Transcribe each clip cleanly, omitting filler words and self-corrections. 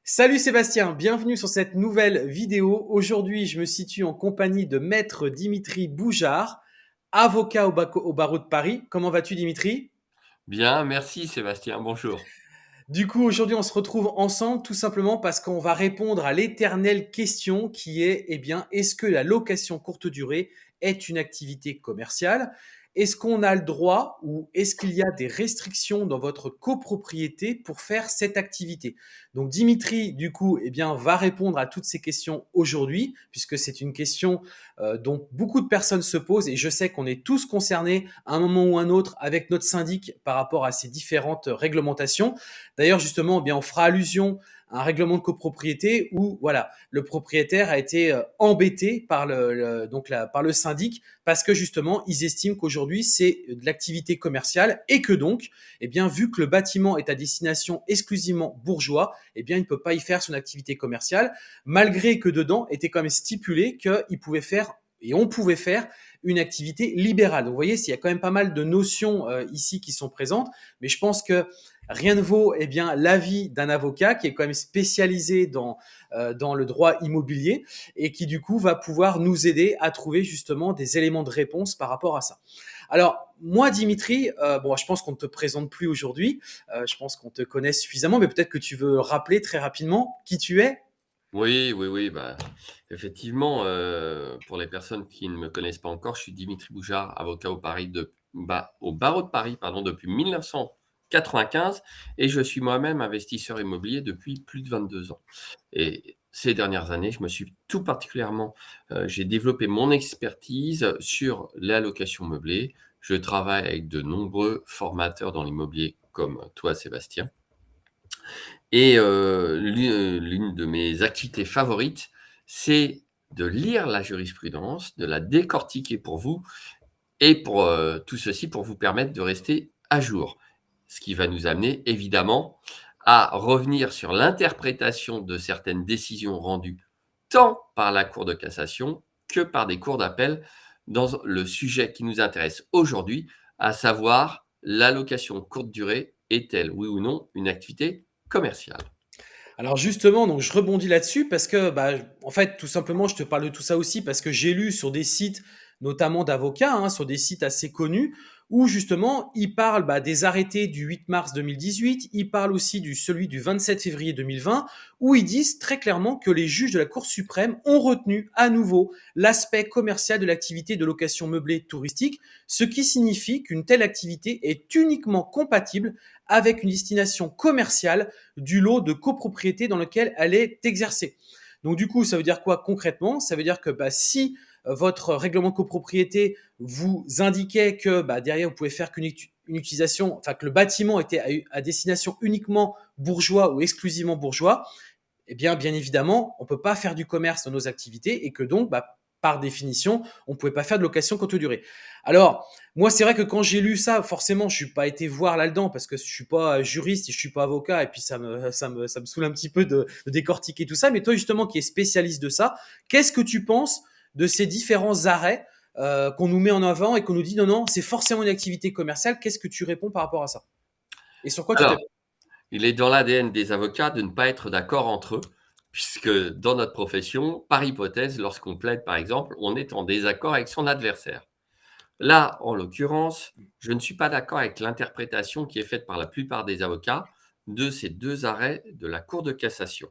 Salut Sébastien, bienvenue sur cette nouvelle vidéo. Aujourd'hui, je me situe en compagnie de Maître Dimitri Boujard, avocat au barreau de Paris. Comment vas-tu Dimitri? Bien, merci Sébastien, bonjour. Du coup, aujourd'hui, on se retrouve ensemble tout simplement parce qu'on va répondre à l'éternelle question qui est, est-ce que la location courte durée est une activité commerciale? Est-ce qu'on a le droit ou est-ce qu'il y a des restrictions dans votre copropriété pour faire cette activité? Donc, Dimitri, du coup, va répondre à toutes ces questions aujourd'hui, puisque c'est une question dont beaucoup de personnes se posent et je sais qu'on est tous concernés à un moment ou un autre avec notre syndic par rapport à ces différentes réglementations. D'ailleurs, justement, on fera allusion à un règlement de copropriété où, voilà, le propriétaire a été embêté par par le syndic parce que justement, ils estiment qu'aujourd'hui c'est de l'activité commerciale et que donc, vu que le bâtiment est à destination exclusivement bourgeois, il ne peut pas y faire son activité commerciale, malgré que dedans était quand même stipulé qu'il pouvait faire et on pouvait faire une activité libérale. Donc, vous voyez, il y a quand même pas mal de notions ici qui sont présentes, mais je pense que rien ne vaut l'avis d'un avocat qui est quand même spécialisé dans le droit immobilier et qui du coup va pouvoir nous aider à trouver justement des éléments de réponse par rapport à ça. Alors moi Dimitri, je pense qu'on ne te présente plus aujourd'hui, je pense qu'on te connaît suffisamment, mais peut-être que tu veux rappeler très rapidement qui tu es. Oui, oui, oui, effectivement, pour les personnes qui ne me connaissent pas encore, je suis Dimitri Boujard, avocat au barreau de Paris, pardon, depuis 1995 et je suis moi-même investisseur immobilier depuis plus de 22 ans. Et ces dernières années, je me suis tout particulièrement, j'ai développé mon expertise sur la location meublée. Je travaille avec de nombreux formateurs dans l'immobilier comme toi, Sébastien. Et l'une de mes activités favorites, c'est de lire la jurisprudence, de la décortiquer pour vous et pour, tout ceci pour vous permettre de rester à jour. Ce qui va nous amener évidemment à revenir sur l'interprétation de certaines décisions rendues tant par la Cour de cassation que par des cours d'appel dans le sujet qui nous intéresse aujourd'hui, à savoir l'allocation courte durée est-elle, oui ou non, une activité commerciale? Alors justement, donc je rebondis là-dessus parce que, en fait, tout simplement, je te parle de tout ça aussi parce que j'ai lu sur des sites, notamment d'avocats, hein, sur des sites assez connus, où justement, ils parlent des arrêtés du 8 mars 2018, ils parlent aussi du celui du 27 février 2020, où ils disent très clairement que les juges de la Cour suprême ont retenu à nouveau l'aspect commercial de l'activité de location meublée touristique, ce qui signifie qu'une telle activité est uniquement compatible avec une destination commerciale du lot de copropriété dans lequel elle est exercée. Donc du coup, ça veut dire quoi concrètement? Ça veut dire que si votre règlement de copropriété vous indiquait que derrière vous pouvez faire une utilisation, enfin que le bâtiment était à destination uniquement bourgeois ou exclusivement bourgeois, bien évidemment, on ne peut pas faire du commerce dans nos activités et que donc, par définition, on ne pouvait pas faire de location courte durée. Alors, moi, c'est vrai que quand j'ai lu ça, forcément, je ne suis pas été voir là-dedans parce que je ne suis pas juriste et je ne suis pas avocat et puis ça me saoule un petit peu de décortiquer tout ça. Mais toi, justement, qui es spécialiste de ça, qu'est-ce que tu penses de ces différents arrêts qu'on nous met en avant et qu'on nous dit non, non, c'est forcément une activité commerciale? Qu'est-ce que tu réponds par rapport à ça? Et sur quoi tu Alors, t'appuies? il est dans l'ADN des avocats de ne pas être d'accord entre eux, puisque dans notre profession, par hypothèse, lorsqu'on plaide, par exemple, on est en désaccord avec son adversaire. Là, en l'occurrence, je ne suis pas d'accord avec l'interprétation qui est faite par la plupart des avocats de ces 2 arrêts de la Cour de cassation.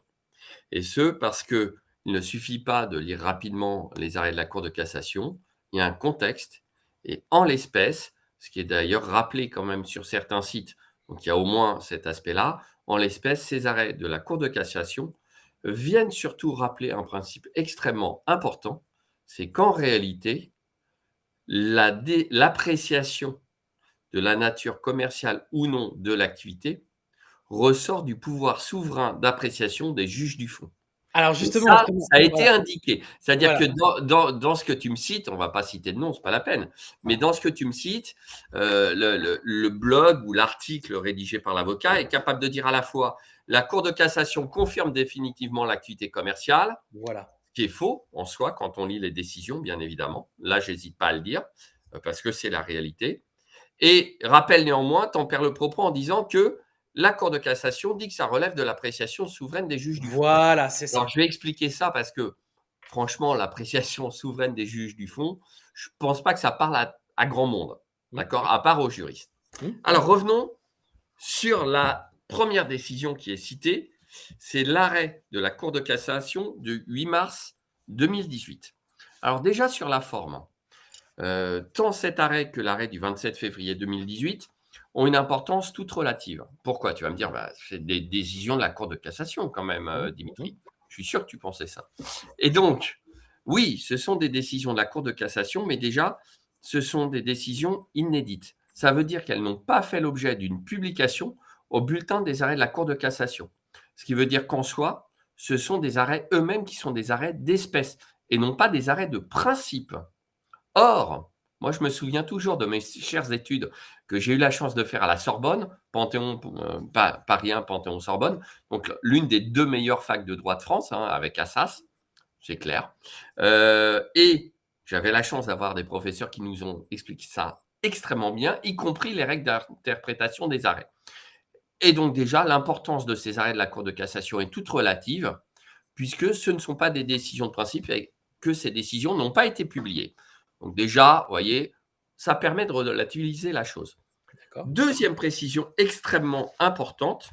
Et ce, parce qu'il ne suffit pas de lire rapidement les arrêts de la Cour de cassation, il y a un contexte et en l'espèce, ce qui est d'ailleurs rappelé quand même sur certains sites, donc il y a au moins cet aspect-là, en l'espèce, ces arrêts de la Cour de cassation viennent surtout rappeler un principe extrêmement important, c'est qu'en réalité, l'appréciation de la nature commerciale ou non de l'activité ressort du pouvoir souverain d'appréciation des juges du fond. Alors Et justement, ça, justement, ça a été voilà, indiqué. C'est-à-dire que voilà. dans ce que tu me cites, on va pas citer de nom, c'est pas la peine, mais dans ce que tu me cites, le blog ou l'article rédigé par l'avocat est capable de dire à la fois: «La Cour de cassation confirme définitivement l'activité commerciale», Voilà. ce qui est faux en soi quand on lit les décisions, bien évidemment. Là, j'hésite pas à le dire, parce que c'est la réalité et rappelle néanmoins, tempère le propos en disant que la Cour de cassation dit que ça relève de l'appréciation souveraine des juges du fond. Voilà, c'est Alors, ça. je vais expliquer ça parce que, franchement, l'appréciation souveraine des juges du fond, je ne pense pas que ça parle à grand monde, Mmh, d'accord? À part aux juristes. mmh, Alors, revenons sur la première décision qui est citée, c'est l'arrêt de la Cour de cassation du 8 mars 2018. Alors déjà sur la forme, tant cet arrêt que l'arrêt du 27 février 2018 ont une importance toute relative. Pourquoi? Tu vas me dire: «Bah, c'est des décisions de la Cour de cassation quand même, mmh, mmh. Dimitri». Je suis sûr que tu pensais ça. Et donc, oui, ce sont des décisions de la Cour de cassation, mais déjà, ce sont des décisions inédites. Ça veut dire qu'elles n'ont pas fait l'objet d'une publication au bulletin des arrêts de la Cour de cassation. Ce qui veut dire qu'en soi, ce sont des arrêts eux-mêmes qui sont des arrêts d'espèce et non pas des arrêts de principe. Or, moi, je me souviens toujours de mes chères études que j'ai eu la chance de faire à la Sorbonne, Panthéon, Paris 1, Panthéon-Sorbonne, donc l'une des 2 meilleures facs de droit de France, hein, avec Assas, c'est clair. Et j'avais la chance d'avoir des professeurs qui nous ont expliqué ça extrêmement bien, y compris les règles d'interprétation des arrêts. Et donc déjà, l'importance de ces arrêts de la Cour de cassation est toute relative, puisque ce ne sont pas des décisions de principe et que ces décisions n'ont pas été publiées. Donc déjà, vous voyez, ça permet de relativiser la chose. D'accord. Deuxième précision extrêmement importante,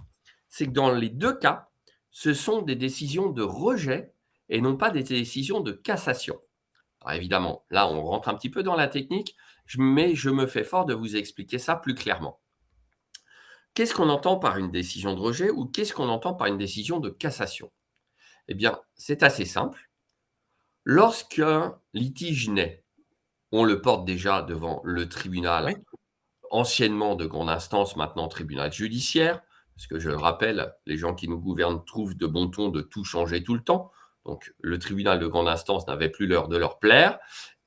c'est que dans les 2 cas, ce sont des décisions de rejet et non pas des décisions de cassation. Alors évidemment, là, on rentre un petit peu dans la technique, mais je me fais fort de vous expliquer ça plus clairement. Qu'est-ce qu'on entend par une décision de rejet ou qu'est-ce qu'on entend par une décision de cassation? Eh bien, c'est assez simple. Lorsqu'un litige naît, on le porte déjà devant le tribunal, Ouais. anciennement de grande instance, maintenant tribunal judiciaire, parce que je le rappelle, les gens qui nous gouvernent trouvent de bon ton de tout changer tout le temps. Donc le tribunal de grande instance n'avait plus l'heure de leur plaire,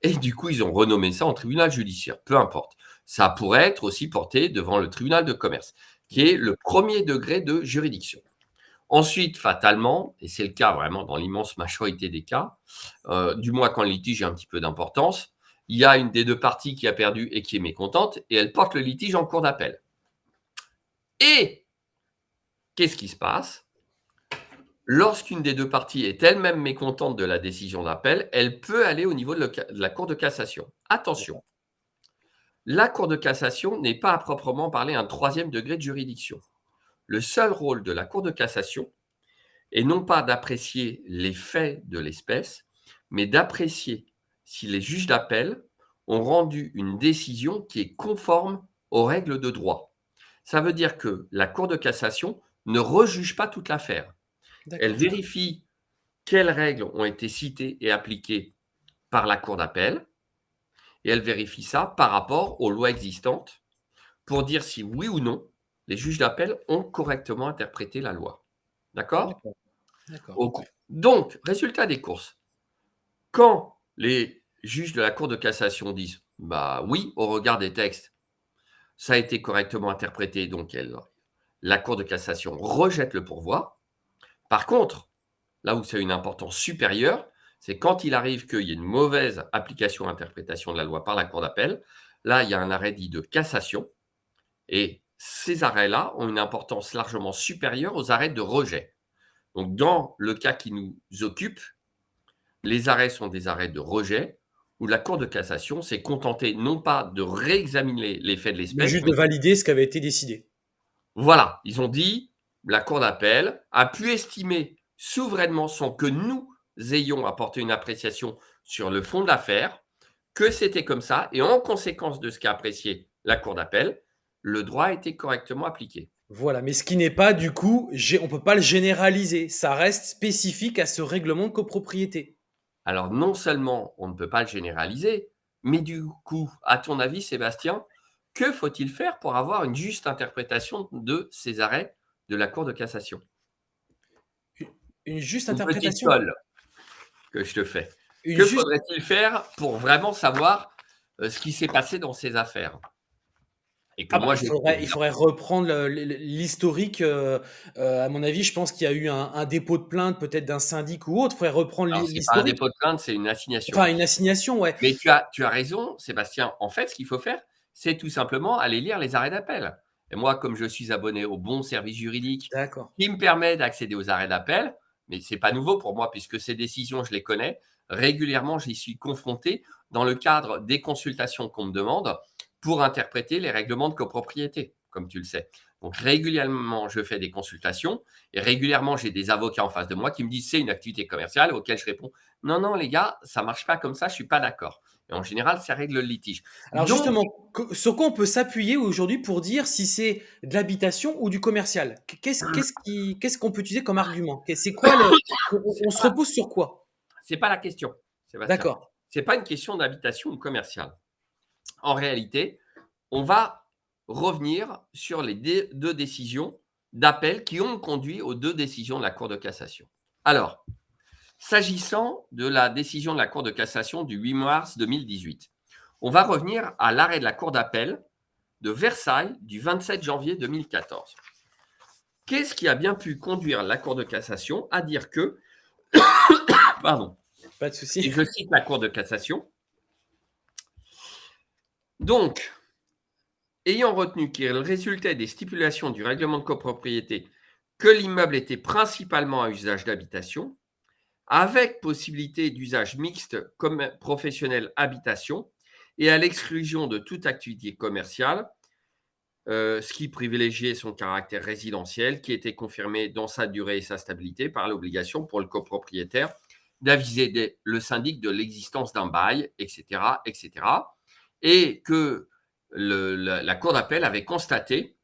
et du coup ils ont renommé ça en tribunal judiciaire, peu importe. Ça pourrait être aussi porté devant le tribunal de commerce, qui est le premier degré de juridiction. Ensuite, fatalement, et c'est le cas vraiment dans l'immense majorité des cas, du moins quand le litige a un petit peu d'importance, il y a une des 2 parties qui a perdu et qui est mécontente et elle porte le litige en cour d'appel. Et qu'est-ce qui se passe? Lorsqu'une des 2 parties est elle-même mécontente de la décision d'appel, elle peut aller au niveau de la cour de cassation. Attention, D'accord. la cour de cassation n'est pas à proprement parler un 3e degré de juridiction. Le seul rôle de la cour de cassation et non pas d'apprécier les faits de l'espèce, mais d'apprécier si les juges d'appel ont rendu une décision qui est conforme aux règles de droit. Ça veut dire que la Cour de cassation ne rejuge pas toute l'affaire. Elle D'accord. vérifie quelles règles ont été citées et appliquées par la Cour d'appel, et elle vérifie ça par rapport aux lois existantes pour dire si oui ou non les juges d'appel ont correctement interprété la loi. D'accord? D'accord. D'accord. Au Ouais. Donc, résultat des courses, quand les juges de la Cour de cassation disent: «Bah, oui, au regard des textes, ça a été correctement interprété», donc la Cour de cassation rejette le pourvoi. Par contre, là où ça a une importance supérieure, c'est quand il arrive qu'il y ait une mauvaise application, interprétation de la loi par la cour d'appel. Là, il y a un arrêt dit de cassation et ces arrêts-là ont une importance largement supérieure aux arrêts de rejet. Donc dans le cas qui nous occupe, les arrêts sont des arrêts de rejet où la Cour de cassation s'est contentée non pas de réexaminer les faits de Mais l'espèce, juste mais de valider ce qui avait été décidé. voilà, ils ont dit, la Cour d'appel a pu estimer souverainement, sans que nous ayons apporté une appréciation sur le fond de l'affaire, que c'était comme ça et en conséquence de ce qu'a apprécié la Cour d'appel, le droit a été correctement appliqué. Voilà, mais ce qui n'est pas du coup, on peut pas le généraliser. Ça reste spécifique à ce règlement de copropriété. Alors non seulement on ne peut pas le généraliser, mais du coup, à ton avis, Sébastien, que faut-il faire pour avoir une juste interprétation de ces arrêts de la Cour de cassation? U une juste Une petite interprétation? colle que je te fais. Une Que juste faudrait-il faire pour vraiment savoir, ce qui s'est passé dans ces affaires? Et que ah bah, moi je trouve il bien. faudrait reprendre le l'historique, à mon avis, je pense qu'il y a eu un dépôt de plainte peut-être d'un syndic ou autre. Il faudrait reprendre Alors c'est pas un l'historique. dépôt de plainte, c'est une assignation. Enfin, une assignation, ouais. Mais tu as raison, Sébastien. En fait, ce qu'il faut faire, c'est tout simplement aller lire les arrêts d'appel. Et moi, comme je suis abonné au bon service juridique D'accord. qui me permet d'accéder aux arrêts d'appel, mais ce n'est pas nouveau pour moi puisque ces décisions, je les connais. Régulièrement, j'y suis confronté dans le cadre des consultations qu'on me demande pour interpréter les règlements de copropriété, comme tu le sais. Donc régulièrement, je fais des consultations et régulièrement, j'ai des avocats en face de moi qui me disent c'est une activité commerciale, auquel je réponds non, non, les gars, ça ne marche pas comme ça, je ne suis pas d'accord. Et en général, ça règle le litige. Alors Donc, justement, sur quoi on peut s'appuyer aujourd'hui pour dire si c'est de l'habitation ou du commercial? Qu'est-ce qu'on peut utiliser comme argument? C'est quoi le on se repose sur quoi? c'est pas la question, Sébastien. D'accord. C'est pas une question d'habitation ou commercial. En réalité, on va revenir sur les deux décisions d'appel qui ont conduit aux deux décisions de la Cour de cassation. Alors, s'agissant de la décision de la Cour de cassation du 8 mars 2018, on va revenir à l'arrêt de la Cour d'appel de Versailles du 27 janvier 2014. Qu'est-ce qui a bien pu conduire la Cour de cassation à dire que, pardon, Pas de et souci. je cite la Cour de cassation, donc, ayant retenu qu'il résultait des stipulations du règlement de copropriété que l'immeuble était principalement à usage d'habitation, avec possibilité d'usage mixte comme professionnel habitation et à l'exclusion de toute activité commerciale, ce qui privilégiait son caractère résidentiel qui était confirmé dans sa durée et sa stabilité par l'obligation pour le copropriétaire d'aviser le syndic de l'existence d'un bail, etc., etc. Et que la Cour d'appel avait constaté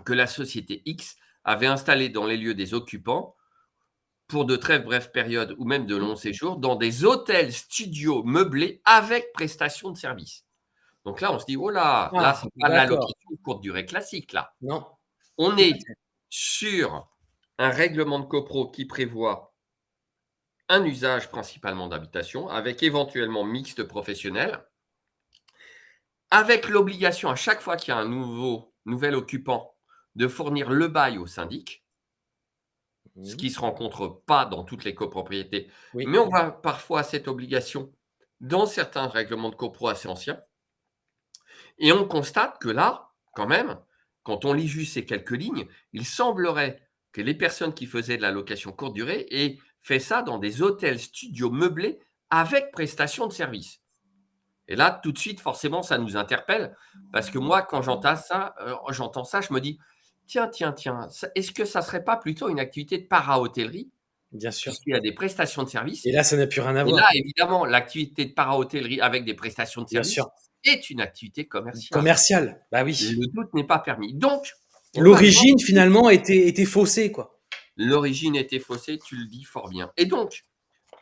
que la société X avait installé dans les lieux des occupants, pour de très brèves périodes ou même de longs séjours, dans des hôtels studios meublés avec prestation de service. Donc là, on se dit, oh là, là, Ah, c'est pas d'accord. l'allocation de courte durée classique, là. Non, On tout à est fait. sur un règlement de copro qui prévoit un usage principalement d'habitation, avec éventuellement mixte professionnel, avec l'obligation à chaque fois qu'il y a un nouvel occupant de fournir le bail au syndic, ce Mmh. qui ne se rencontre pas dans toutes les copropriétés, Oui, mais on voit parfois cette obligation dans certains règlements de copro assez anciens. Et on constate que là, quand même, quand on lit juste ces quelques lignes, il semblerait que les personnes qui faisaient de la location courte durée aient fait ça dans des hôtels studios meublés avec prestation de service. Et là, tout de suite, forcément, ça nous interpelle parce que moi, quand j'entends ça, je me dis, tiens, tiens, tiens, est-ce que ça ne serait pas plutôt une activité de para-hôtellerie bien sûr. puisqu'il y a des prestations de service? Et là, ça n'a plus rien à Et là, voir. évidemment, l'activité de para-hôtellerie avec des prestations de Bien service sûr. est une activité commerciale. Commercial, bah oui. Le doute n'est pas permis. Donc, on va aller voir L'origine finalement était faussée, quoi. l'origine était faussée, tu le dis fort bien. Et donc,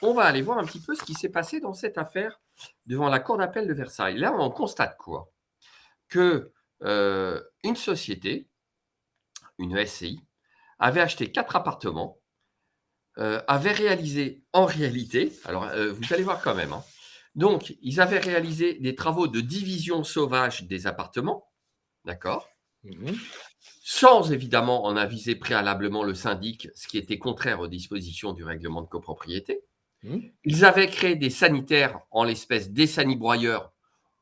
on va aller voir un petit peu ce qui s'est passé dans cette affaire devant la cour d'appel de Versailles. Là, on constate quoi? Que une société, une SCI, avait acheté 4 appartements, avait réalisé en réalité, alors vous allez voir quand même, hein. Donc, ils avaient réalisé des travaux de division sauvage des appartements, d'accord? Mmh. Sans évidemment en aviser préalablement le syndic, ce qui était contraire aux dispositions du règlement de copropriété. Mmh. Ils avaient créé des sanitaires, en l'espèce des sanibroyeurs,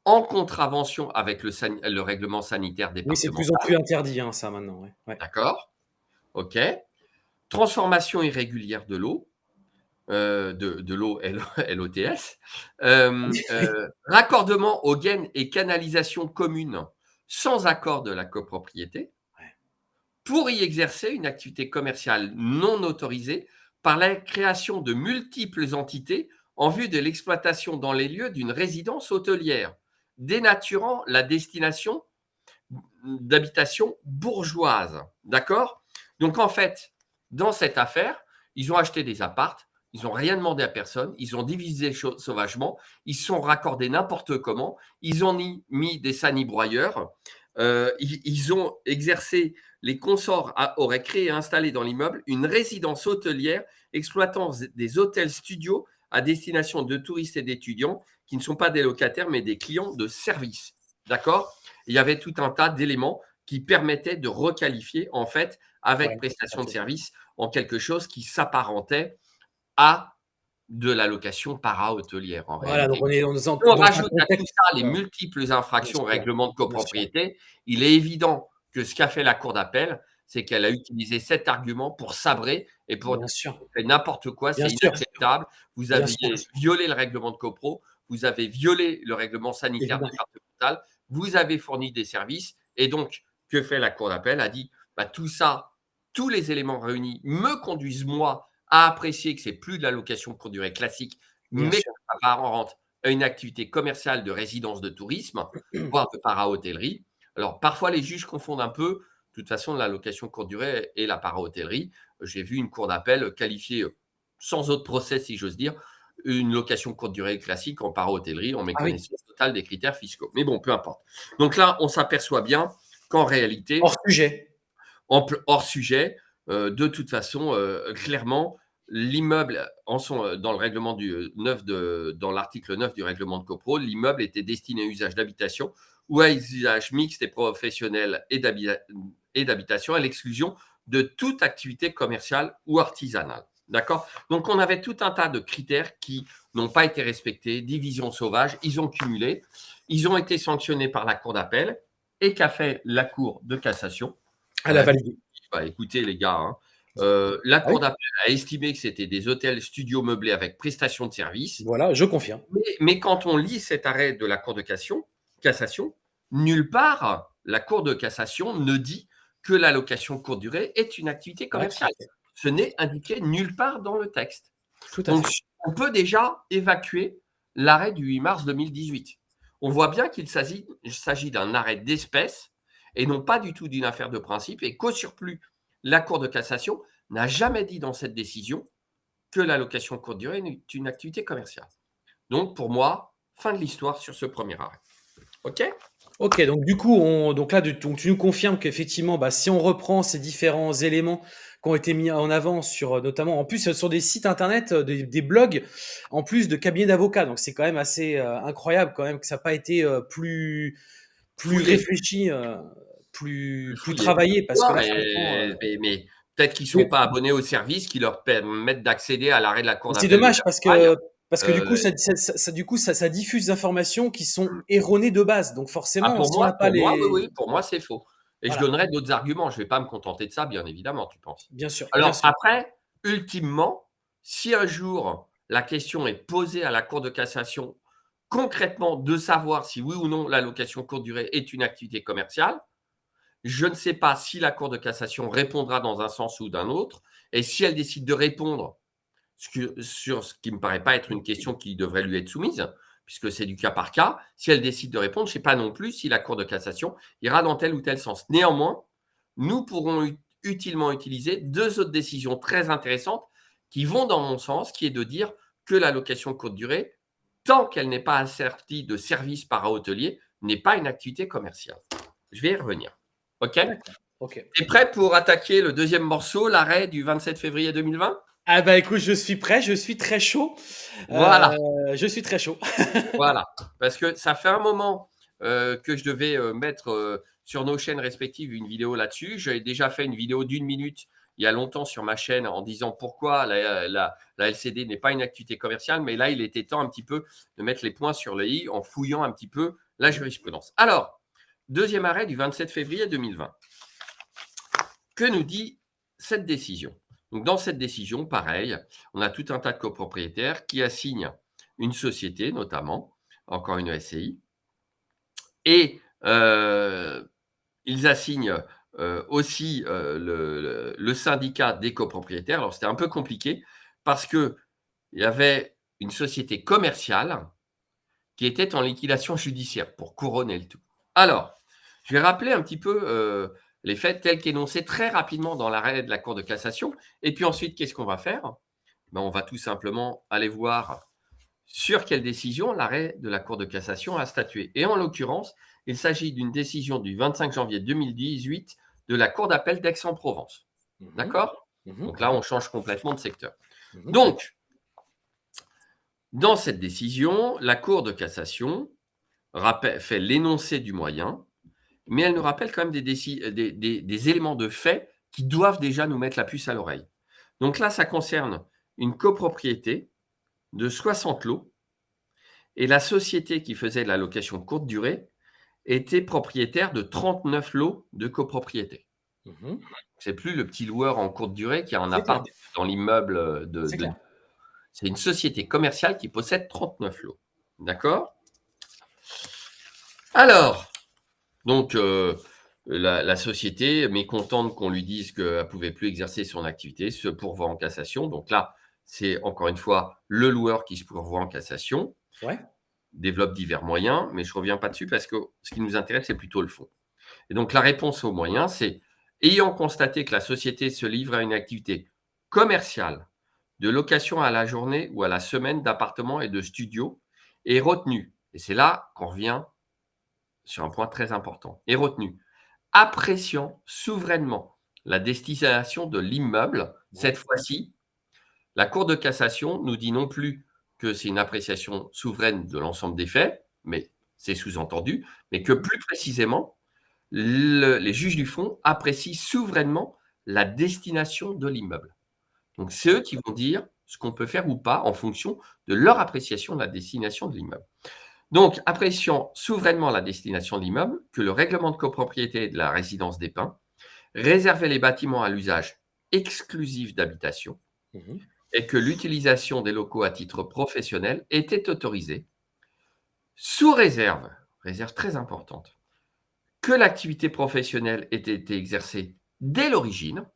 en contravention avec le règlement sanitaire Oui, c'est de plus en départemental. plus interdit, hein, ça maintenant, ouais. Ouais. D'accord? OK. Transformation irrégulière de l'eau, de l'eau LOTS. Raccordement aux gaines et canalisations communes sans accord de la copropriété, Ouais. pour y exercer une activité commerciale non autorisée par la création de multiples entités en vue de l'exploitation dans les lieux d'une résidence hôtelière, dénaturant la destination d'habitation bourgeoise. D'accord? Donc en fait, dans cette affaire, ils ont acheté des appartes, ils n'ont rien demandé à personne, ils ont divisé sauvagement, ils se sont raccordés n'importe comment, ils ont mis des sanibroyeurs, ils ont exercé, les consorts auraient créé et installé dans l'immeuble une résidence hôtelière exploitant des hôtels studios à destination de touristes et d'étudiants qui ne sont pas des locataires mais des clients de service. D'accord? Il y avait tout un tas d'éléments qui permettaient de requalifier, en fait, Ouais, avec tout à prestation de fait. service, en quelque chose qui s'apparentait à de la location para-hôtelière, en Voilà, donc réalité. on est Si on dans un rajoute à tout contexte, ça les multiples bien infractions au sûr, règlement de bien sûr. copropriété, il est évident que ce qu'a fait la cour d'appel, c'est qu'elle a utilisé cet argument pour sabrer et pour dire: Bien sûr, «Vous faites n'importe quoi, bien c'est sûr, inacceptable, vous bien sûr, aviez violé le règlement de copro, vous avez violé le règlement sanitaire évidemment. départemental, vous avez fourni des services» et donc que fait la cour d'appel? A dit: «Bah, tout ça, tous les éléments réunis me conduisent, moi, à apprécier que c'est plus de la location courte durée classique, Bien mais que sûr. ça s'apparente à une activité commerciale de résidence de tourisme, voire de para-hôtellerie». Alors, parfois, les juges confondent un peu. De toute façon, la location courte durée et la para-hôtellerie. J'ai vu une cour d'appel qualifier, sans autre procès, si j'ose dire, une location courte durée classique en para-hôtellerie en Ah oui, méconnaissance totale des critères fiscaux. Mais bon, peu importe. Donc là, on s'aperçoit bien qu'en réalité, hors sujet. hors sujet, de toute façon, clairement, l'immeuble dans le règlement du 9 dans l'article 9 du règlement de copro, l'immeuble était destiné à usage d'habitation ou à usage mixte et professionnel et d'habitation, à l'exclusion de toute activité commerciale ou artisanale. D'accord? Donc, on avait tout un tas de critères qui n'ont pas été respectés, division sauvage, ils ont cumulé, ils ont été sanctionnés par la cour d'appel et qu'a fait la cour de cassation? Elle Elle a a dit: validé. «Bah, écoutez les gars, hein, la Ah oui, cour d'appel a estimé que c'était des hôtels studios meublés avec prestation de services, voilà, je confirme. mais quand on lit cet arrêt de la cour de cassation, nulle part la cour de cassation ne dit que la location courte durée est une activité commerciale. Activité. Ce n'est indiqué nulle part dans le texte. Tout à Donc fait. on peut déjà évacuer l'arrêt du 8 mars 2018. On voit bien qu'il s'agit d'un arrêt d'espèce et non pas du tout d'une affaire de principe et qu'au surplus, la Cour de cassation n'a jamais dit dans cette décision que la location courte durée est une activité commerciale. Donc pour moi, fin de l'histoire sur ce premier arrêt. OK? OK, donc du coup, donc là, donc tu nous confirmes qu'effectivement, bah, si on reprend ces différents éléments qui ont été mis en avant sur, notamment en plus, sur des sites internet, des blogs, en plus de cabinets d'avocats. Donc c'est quand même assez, incroyable quand même que ça a pas été, plus Fouillé, réfléchi, plus plus fouillé. travaillé parce que là, Ouais, franchement, mais peut-être qu'ils sont oui. pas abonnés aux services qui leur permettent d'accéder à l'arrêt de la Cour Mais c'est d'appel de dommage Versailles. parce que du coup, Heu ça diffuse des informations qui sont erronées de base. Donc Ah forcément, si on n'a pas oui, les oui, pour moi, c'est faux et je voilà, donnerai d'autres arguments. Je ne vais pas me contenter de ça, bien évidemment, tu penses? bien sûr, bien Alors sûr. après, ultimement, si un jour la question est posée à la Cour de cassation, concrètement, de savoir si oui ou non la location courte durée est une activité commerciale, je ne sais pas si la Cour de cassation répondra dans un sens ou d'un autre et si elle décide de répondre sur ce qui me paraît pas être une question qui devrait lui être soumise, puisque c'est du cas par cas. Si elle décide de répondre, je ne sais pas non plus si la Cour de cassation ira dans tel ou tel sens. Néanmoins, nous pourrons utilement utiliser deux autres décisions très intéressantes qui vont dans mon sens, qui est de dire que la location courte durée, tant qu'elle n'est pas assertie de service para-hôtelier, n'est pas une activité commerciale. Je vais y revenir. OK? D'accord, OK. Tu es prêt pour attaquer le deuxième morceau, l'arrêt du 27 février 2020? Ah bah, écoute, je suis prêt, je suis très chaud, Voilà. je suis très chaud. Voilà, parce que ça fait un moment, que je devais, mettre, sur nos chaînes respectives une vidéo là-dessus. J'avais déjà fait une vidéo d'1 minute il y a longtemps sur ma chaîne en disant pourquoi la LCD n'est pas une activité commerciale, mais là, il était temps un petit peu de mettre les points sur les i en fouillant un petit peu la jurisprudence. Alors, deuxième arrêt du 27 février 2020. Que nous dit cette décision? Donc dans cette décision, pareil, on a tout un tas de copropriétaires qui assignent une société notamment, encore une SCI et ils assignent, aussi, le syndicat des copropriétaires. Alors c'était un peu compliqué parce qu'il y avait une société commerciale qui était en liquidation judiciaire pour couronner le tout. Alors, je vais rappeler un petit peu, les faits tels qu'énoncés très rapidement dans l'arrêt de la Cour de cassation et puis ensuite qu'est-ce qu'on va faire? Ben, on va tout simplement aller voir sur quelle décision l'arrêt de la Cour de cassation a statué et en l'occurrence, il s'agit d'une décision du 25 janvier 2018 de la Cour d'appel d'Aix-en-Provence. Mmh mh. D'accord? Mmh. Donc là, on change complètement de secteur. Mmh. Donc, dans cette décision, la Cour de cassation fait l'énoncé du moyen, mais elle nous rappelle quand même des éléments de fait qui doivent déjà nous mettre la puce à l'oreille. Donc là, ça concerne une copropriété de 60 lots et la société qui faisait de la location courte durée était propriétaire de 39 lots de copropriété. Mmh. C'est plus le petit loueur en courte durée qui a un C'est clair, appart dans l'immeuble, c'est clair. c'est une société commerciale qui possède 39 lots. D'accord? Alors, donc, la société, mécontente qu'on lui dise qu'elle ne pouvait plus exercer son activité, se pourvoit en cassation. Donc là, c'est encore une fois le loueur qui se pourvoit en cassation, Ouais, développe divers moyens, mais je ne reviens pas dessus parce que ce qui nous intéresse, c'est plutôt le fond. Et donc la réponse aux moyens, c'est: ayant constaté que la société se livre à une activité commerciale de location à la journée ou à la semaine d'appartements et de studios, est retenu, et c'est là qu'on revient sur un point très important, est retenu, appréciant souverainement la destination de l'immeuble. Cette ouais. fois-ci, la Cour de cassation nous dit non plus que c'est une appréciation souveraine de l'ensemble des faits, mais c'est sous-entendu, mais que Mmh. plus précisément, les juges du fond apprécient souverainement la destination de l'immeuble. Donc, c'est eux qui vont dire ce qu'on peut faire ou pas en fonction de leur appréciation de la destination de l'immeuble. Donc, appréciant souverainement la destination de l'immeuble, que le règlement de copropriété de la résidence des Pins réservait les bâtiments à l'usage exclusif d'habitation Mmh. et que l'utilisation des locaux à titre professionnel était autorisée, sous réserve, réserve très importante, que l'activité professionnelle ait été exercée dès l'origine.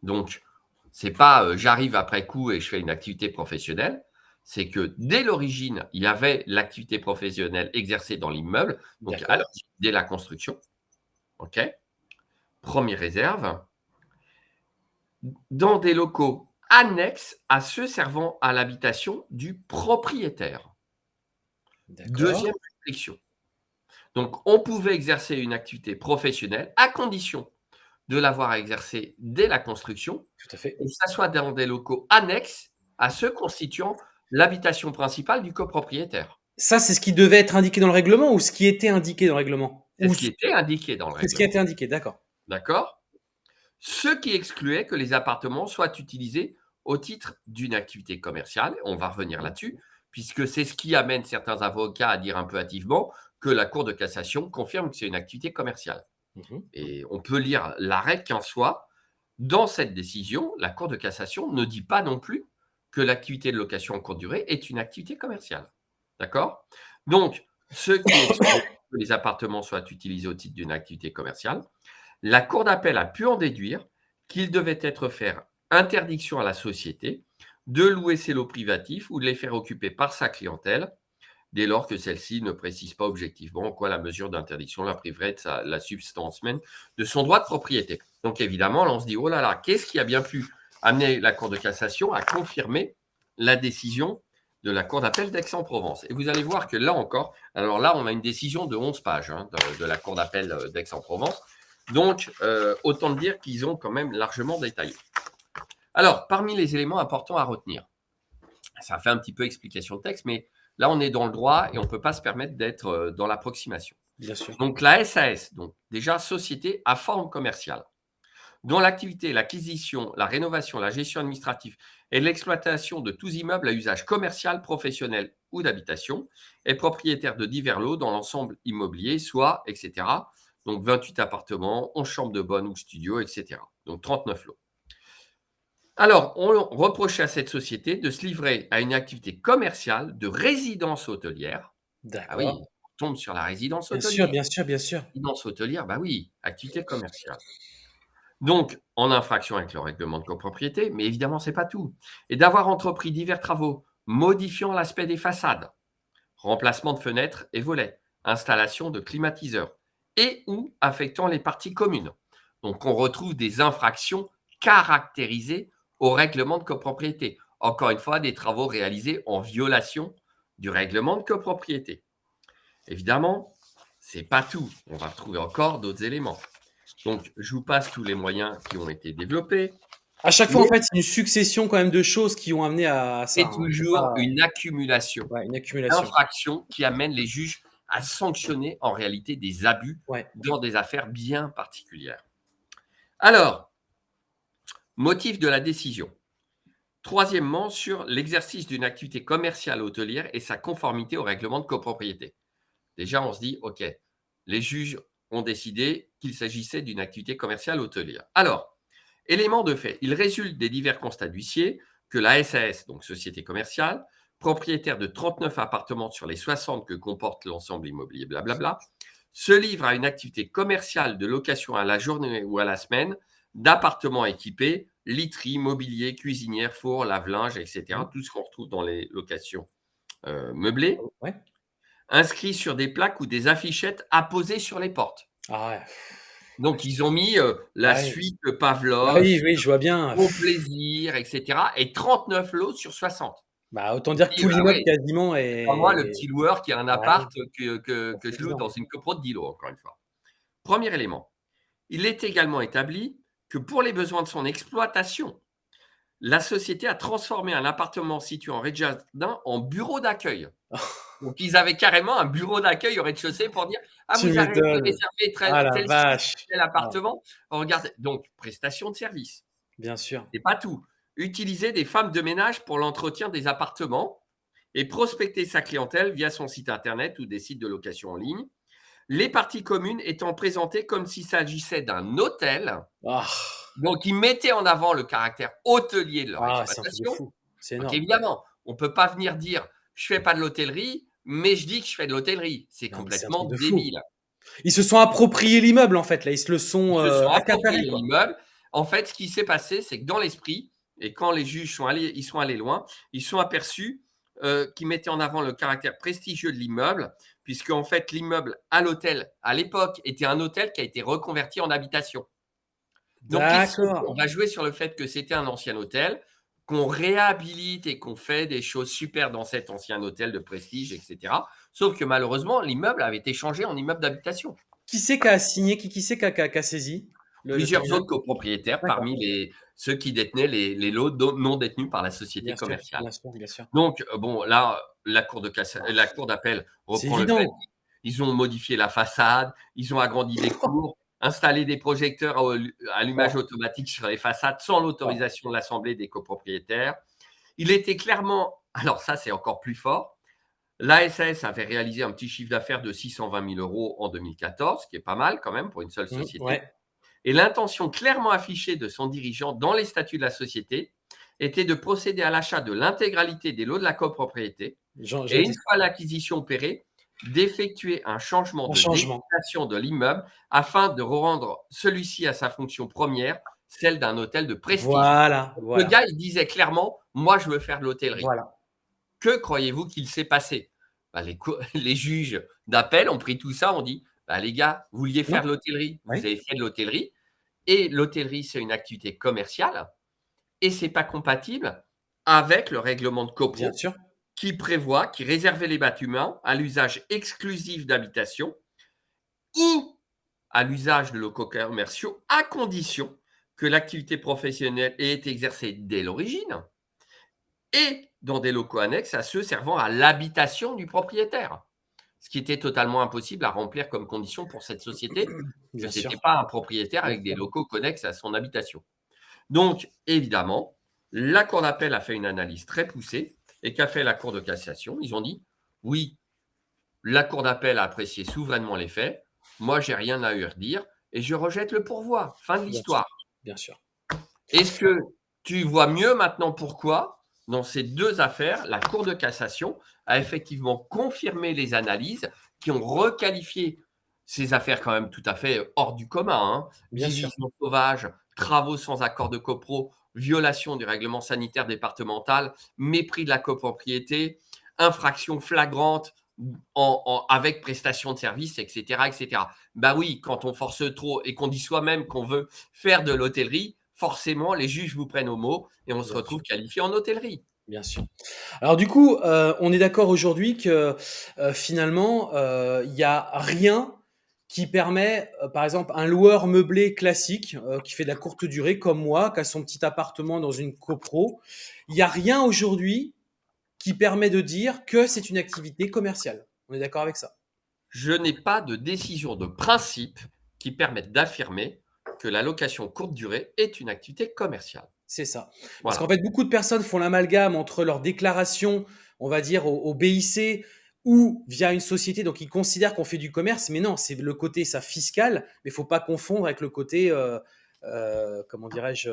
Donc, c'est pas, j'arrive après coup et je fais une activité professionnelle. C'est que dès l'origine, il y avait l'activité professionnelle exercée dans l'immeuble, donc à D'accord, l'origine, dès la construction. OK? 1 réserve, dans des locaux annexes à ceux servant à l'habitation du propriétaire. d'accord, 2e restriction. Donc, on pouvait exercer une activité professionnelle à condition de l'avoir exercée dès la construction, tout à fait. et que ça soit dans des locaux annexes à ceux constituant l'habitation principale du copropriétaire. Ça, c'est ce qui devait être indiqué dans le règlement ou ce qui était indiqué dans le règlement? C'est Ou ce qui était indiqué dans le c'est ce qui a été règlement. indiqué, d'accord. D'accord? Ce qui excluait que les appartements soient utilisés au titre d'une activité commerciale. On va revenir Mmh. là-dessus, puisque c'est ce qui amène certains avocats à dire un peu hâtivement que la Cour de cassation confirme que c'est une activité commerciale. Mmh. Et on peut lire l'arrêt qu'en soit. Dans cette décision, la Cour de cassation ne dit pas non plus que l'activité de location en courte durée est une activité commerciale. D'accord? Donc, ce qui exclut que les appartements soient utilisés au titre d'une activité commerciale, la Cour d'appel a pu en déduire qu'il devait être faire interdiction à la société de louer ses lots privatifs ou de les faire occuper par sa clientèle, dès lors que celle-ci ne précise pas objectivement en quoi la mesure d'interdiction la priverait de la substance même de son droit de propriété. Donc évidemment, là, on se dit, oh là là, qu'est-ce qui a bien pu amener la Cour de cassation à confirmer la décision de la Cour d'appel d'Aix-en-Provence? Et vous allez voir que là encore, alors là, on a une décision de 11 pages de la Cour d'appel d'Aix-en-Provence. Donc, autant dire qu'ils ont quand même largement détaillé. Alors, parmi les éléments importants à retenir, ça fait un petit peu explication de texte, mais là, on est dans le droit et on ne peut pas se permettre d'être dans l'approximation. Bien sûr. Donc, la SAS, donc déjà société à forme commerciale, dont l'activité, l'acquisition, la rénovation, la gestion administrative et l'exploitation de tous immeubles à usage commercial, professionnel ou d'habitation, est propriétaire de divers lots dans l'ensemble immobilier, soit, etc. Donc, 28 appartements, 11 chambres de bonne ou studios, etc. Donc, 39 lots. Alors, on reprochait à cette société de se livrer à une activité commerciale de résidence hôtelière. Ah oui, D'accord. on tombe sur la résidence Bien sûr, hôtelière. bien sûr, bien sûr. Résidence hôtelière, bah oui, activité commerciale. Donc, en infraction avec le règlement de copropriété, mais évidemment, c'est pas tout. Et d'avoir entrepris divers travaux modifiant l'aspect des façades, remplacement de fenêtres et volets, installation de climatiseurs et ou affectant les parties communes. Donc, on retrouve des infractions caractérisées au règlement de copropriété. Encore une fois, des travaux réalisés en violation du règlement de copropriété. Évidemment, c'est pas tout. On va retrouver encore d'autres éléments. Donc, je vous passe tous les moyens qui ont été développés. À chaque fois, en Mais fait, c'est une succession quand même de choses qui ont amené à ça, c'est hein. C'est toujours pas une accumulation ouais, une accumulation. d'infractions qui amène les juges à sanctionner en réalité des abus Ouais. dans des affaires bien particulières. Alors, motif de la décision. Troisièmement, sur l'exercice d'une activité commerciale hôtelière et sa conformité au règlement de copropriété. Déjà, on se dit, OK, les juges ont décidé qu'il s'agissait d'une activité commerciale hôtelière. Alors, élément de fait, il résulte des divers constats d'huissier que la SAS, donc société commerciale, propriétaire de 39 appartements sur les 60 que comporte l'ensemble immobilier, blablabla, se livre à une activité commerciale de location à la journée ou à la semaine d'appartements équipés, literie, mobilier, cuisinière, four, lave-linge, Mmh. etc. Tout ce qu'on retrouve dans les locations meublées, Ouais. inscrits sur des plaques ou des affichettes apposées sur les portes. Ah ouais. Donc, ils ont mis la Bah oui. suite Bah Pavlov, oui, oui, je vois bien. Bon Plaisir, etc. Et 39 lots sur 60. Bah, autant Tu te dire que dis, tout bah l'immeuble ouais, quasiment c'est pas moi le est petit loueur qui a un bah oui, appart que, bah, que c'est je loue évident. dans une copro de 10 lots, encore une fois. Premier élément. Il est également établi que pour les besoins de son exploitation, la société a transformé un appartement situé en rez-de-jardin en bureau d'accueil. Donc, ils avaient carrément un bureau d'accueil au rez-de-chaussée pour dire: «Ah, Tu vous avez m'étonnes. réservé Ah la telle suite, vache! tel Ah, appartement. Regardez». Donc, prestation de service. bien sûr. C'est pas tout. Utiliser des femmes de ménage pour l'entretien des appartements et prospecter sa clientèle via son site internet ou des sites de location en ligne. Les parties communes étant présentées comme s'il s'agissait d'un hôtel. Ah! Donc, ils mettaient en avant le caractère hôtelier de leur Ah, c'est un truc de exploitation. fou. C'est Donc, énorme. évidemment, on ne peut pas venir dire je fais pas de l'hôtellerie, mais je dis que je fais de l'hôtellerie. C'est Non, mais c'est un complètement truc de fou. débile. Ils se sont appropriés l'immeuble, en fait, là, ils se le Ils sont, se sont accaparés, appropriés quoi. l'immeuble. En fait, ce qui s'est passé, c'est que dans l'esprit, et quand les juges sont allés loin, ils sont aperçus qu'ils mettaient en avant le caractère prestigieux de l'immeuble, puisque en fait, l'immeuble à l'hôtel, à l'époque, était un hôtel qui a été reconverti en habitation. Donc, ils se sont dit, D'accord. on va jouer sur le fait que c'était un ancien hôtel, qu'on réhabilite et qu'on fait des choses super dans cet ancien hôtel de prestige, etc. Sauf que malheureusement, l'immeuble avait été changé en immeuble d'habitation. Qui c'est qui a signé? Qui c'est qui a saisi le Plusieurs tribunal? autres copropriétaires D'accord. parmi ceux qui détenaient les lots non détenus par la société Bien sûr, commerciale. bien sûr, bien sûr. Donc, bon, là, la Ah, cour d'appel c'est reprend le fait. évident. Ils ont modifié la façade, ils ont agrandi les cours, installé des projecteurs à allumage Oh, automatique sur les façades sans oh, l'autorisation de l'assemblée des copropriétaires. Il était clairement, alors ça, c'est encore plus fort. L'ASS avait réalisé un petit chiffre d'affaires de 620 000 euros en 2014, ce qui est pas mal quand même pour une seule société. ouais, Et l'intention clairement affichée de son dirigeant dans les statuts de la société était de procéder à l'achat de l'intégralité des lots de la copropriété et une jadis. fois l'acquisition opérée, d'effectuer un changement Un de changement. destination de l'immeuble afin de rendre celui-ci à sa fonction première, celle d'un hôtel de prestige. Voilà, Le voilà, gars, il disait clairement: «Moi, je veux faire de l'hôtellerie». voilà, Que croyez-vous qu'il s'est passé? Bah, les juges d'appel ont pris tout ça, ont dit: «Bah, les gars, vous vouliez faire non? de l'hôtellerie, vous Oui, avez fait de l'hôtellerie et l'hôtellerie, c'est une activité commerciale et c'est pas compatible avec le règlement de bien copro sûr. qui réservait les bâtiments à l'usage exclusif d'habitation ou à l'usage de locaux commerciaux, à condition que l'activité professionnelle ait été exercée dès l'origine et dans des locaux annexes à ceux servant à l'habitation du propriétaire. Ce qui était totalement impossible à remplir comme condition pour cette société, que Bien ce n'était sûr, pas un propriétaire bien avec des sûr. locaux connexes à son habitation. Donc, évidemment, la Cour d'appel a fait une analyse très poussée et qu'a fait la Cour de cassation. Ils ont dit, oui, la Cour d'appel a apprécié souverainement les faits. Moi, j'ai rien à y redire et je rejette le pourvoi. Fin de Bien sûr, l'histoire. bien sûr. Est-ce que tu vois mieux maintenant pourquoi, dans ces deux affaires, la Cour de cassation a effectivement confirmé les analyses qui ont requalifié ces affaires quand même tout à fait hors du commun, hein. Bien sûr. Division sauvage, travaux sans accord de copro, violation du règlement sanitaire départemental, mépris de la copropriété, infraction flagrante avec prestation de service, etc., etc. Bah oui, quand on force trop et qu'on dit soi-même qu'on veut faire de l'hôtellerie, forcément, les juges vous prennent au mot et on se Bien sûr, retrouve qualifié en hôtellerie. bien sûr. Alors du coup, on est d'accord aujourd'hui que, finalement, il y a rien qui permet, par exemple, un loueur meublé classique, qui fait de la courte durée comme moi, qui a son petit appartement dans une copro, il y a rien aujourd'hui qui permet de dire que c'est une activité commerciale. On est d'accord avec ça? Je n'ai pas de décision de principe qui permette d'affirmer que la location courte durée est une activité commerciale. C'est ça. Parce qu'en Voilà. fait, beaucoup de personnes font l'amalgame entre leur déclaration, on va dire, au BIC ou via une société, donc ils considèrent qu'on fait du commerce, mais non, c'est le côté ça fiscal, mais il faut pas confondre avec le côté, comment dirais-je,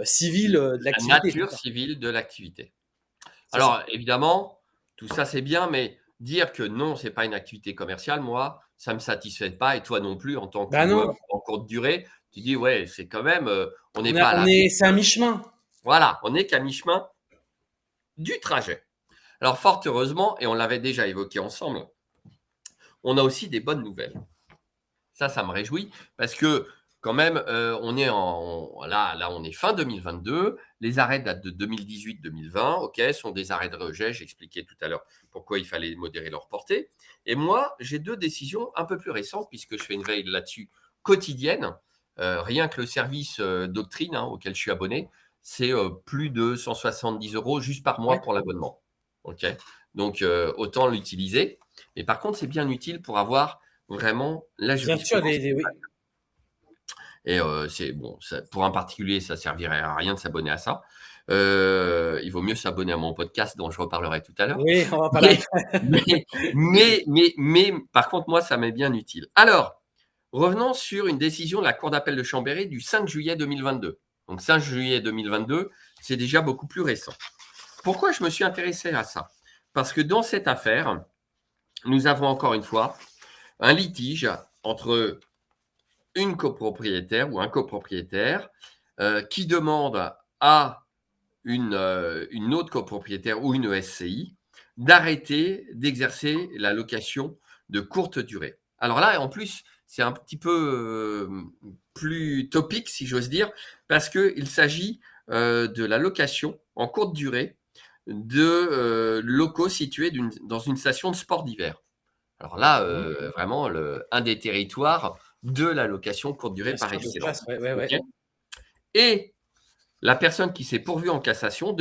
civil de La l'activité, c'est nature ça. civile de l'activité. C'est Alors ça. évidemment, tout ça c'est bien, mais dire que non, c'est pas une activité commerciale, moi, ça me satisfait pas et toi non plus en tant Bah qu'immeuble non, en courte durée. Tu dis: «Ouais, c'est quand même, on n'est on, a, pas à on l'abri est, c'est un de» mi-chemin. voilà, on n'est qu'à mi-chemin du trajet. Alors fort heureusement, et on l'avait déjà évoqué ensemble, on a aussi des bonnes nouvelles. Ça me réjouit parce que quand même, on est là, on est fin 2022. Les arrêts datent de 2018-2020, OK, sont des arrêts de rejet. J'expliquais tout à l'heure pourquoi il fallait modérer leur portée. Et moi, j'ai 2 décisions un peu plus récentes puisque je fais une veille là-dessus quotidienne. Rien que le service, Doctrine, hein, auquel je suis abonné, c'est, plus de 170 € juste par mois Ouais. pour l'abonnement. OK? Donc, autant l'utiliser. Mais par contre, c'est bien utile pour avoir vraiment la Bien sûr, jurisprudence. oui. Et c'est bon, ça, pour un particulier, ça servirait à rien de s'abonner à ça. Il vaut mieux s'abonner à mon podcast dont je reparlerai tout à l'heure. Oui, on va parler Mais après. mais par contre, moi, ça m'est bien utile. Alors, revenons sur une décision de la cour d'appel de Chambéry du 5 juillet 2022. Donc 5 juillet 2022, c'est déjà beaucoup plus récent. Pourquoi je me suis intéressé à ça? Parce que dans cette affaire, nous avons encore une fois un litige entre une copropriétaire ou un copropriétaire qui demande à une autre copropriétaire ou une SCI d'arrêter d'exercer la location de courte durée. Alors là, en plus, c'est un petit peu plus topique, si j'ose dire, parce qu'il s'agit de la location en courte durée de locaux situés dans une station de sport d'hiver. Alors là, Mhm. vraiment un des territoires de la location courte durée Bien par sûr, de excellence. place, ouais, ouais, OK? ouais. Et la personne qui s'est pourvue en cassation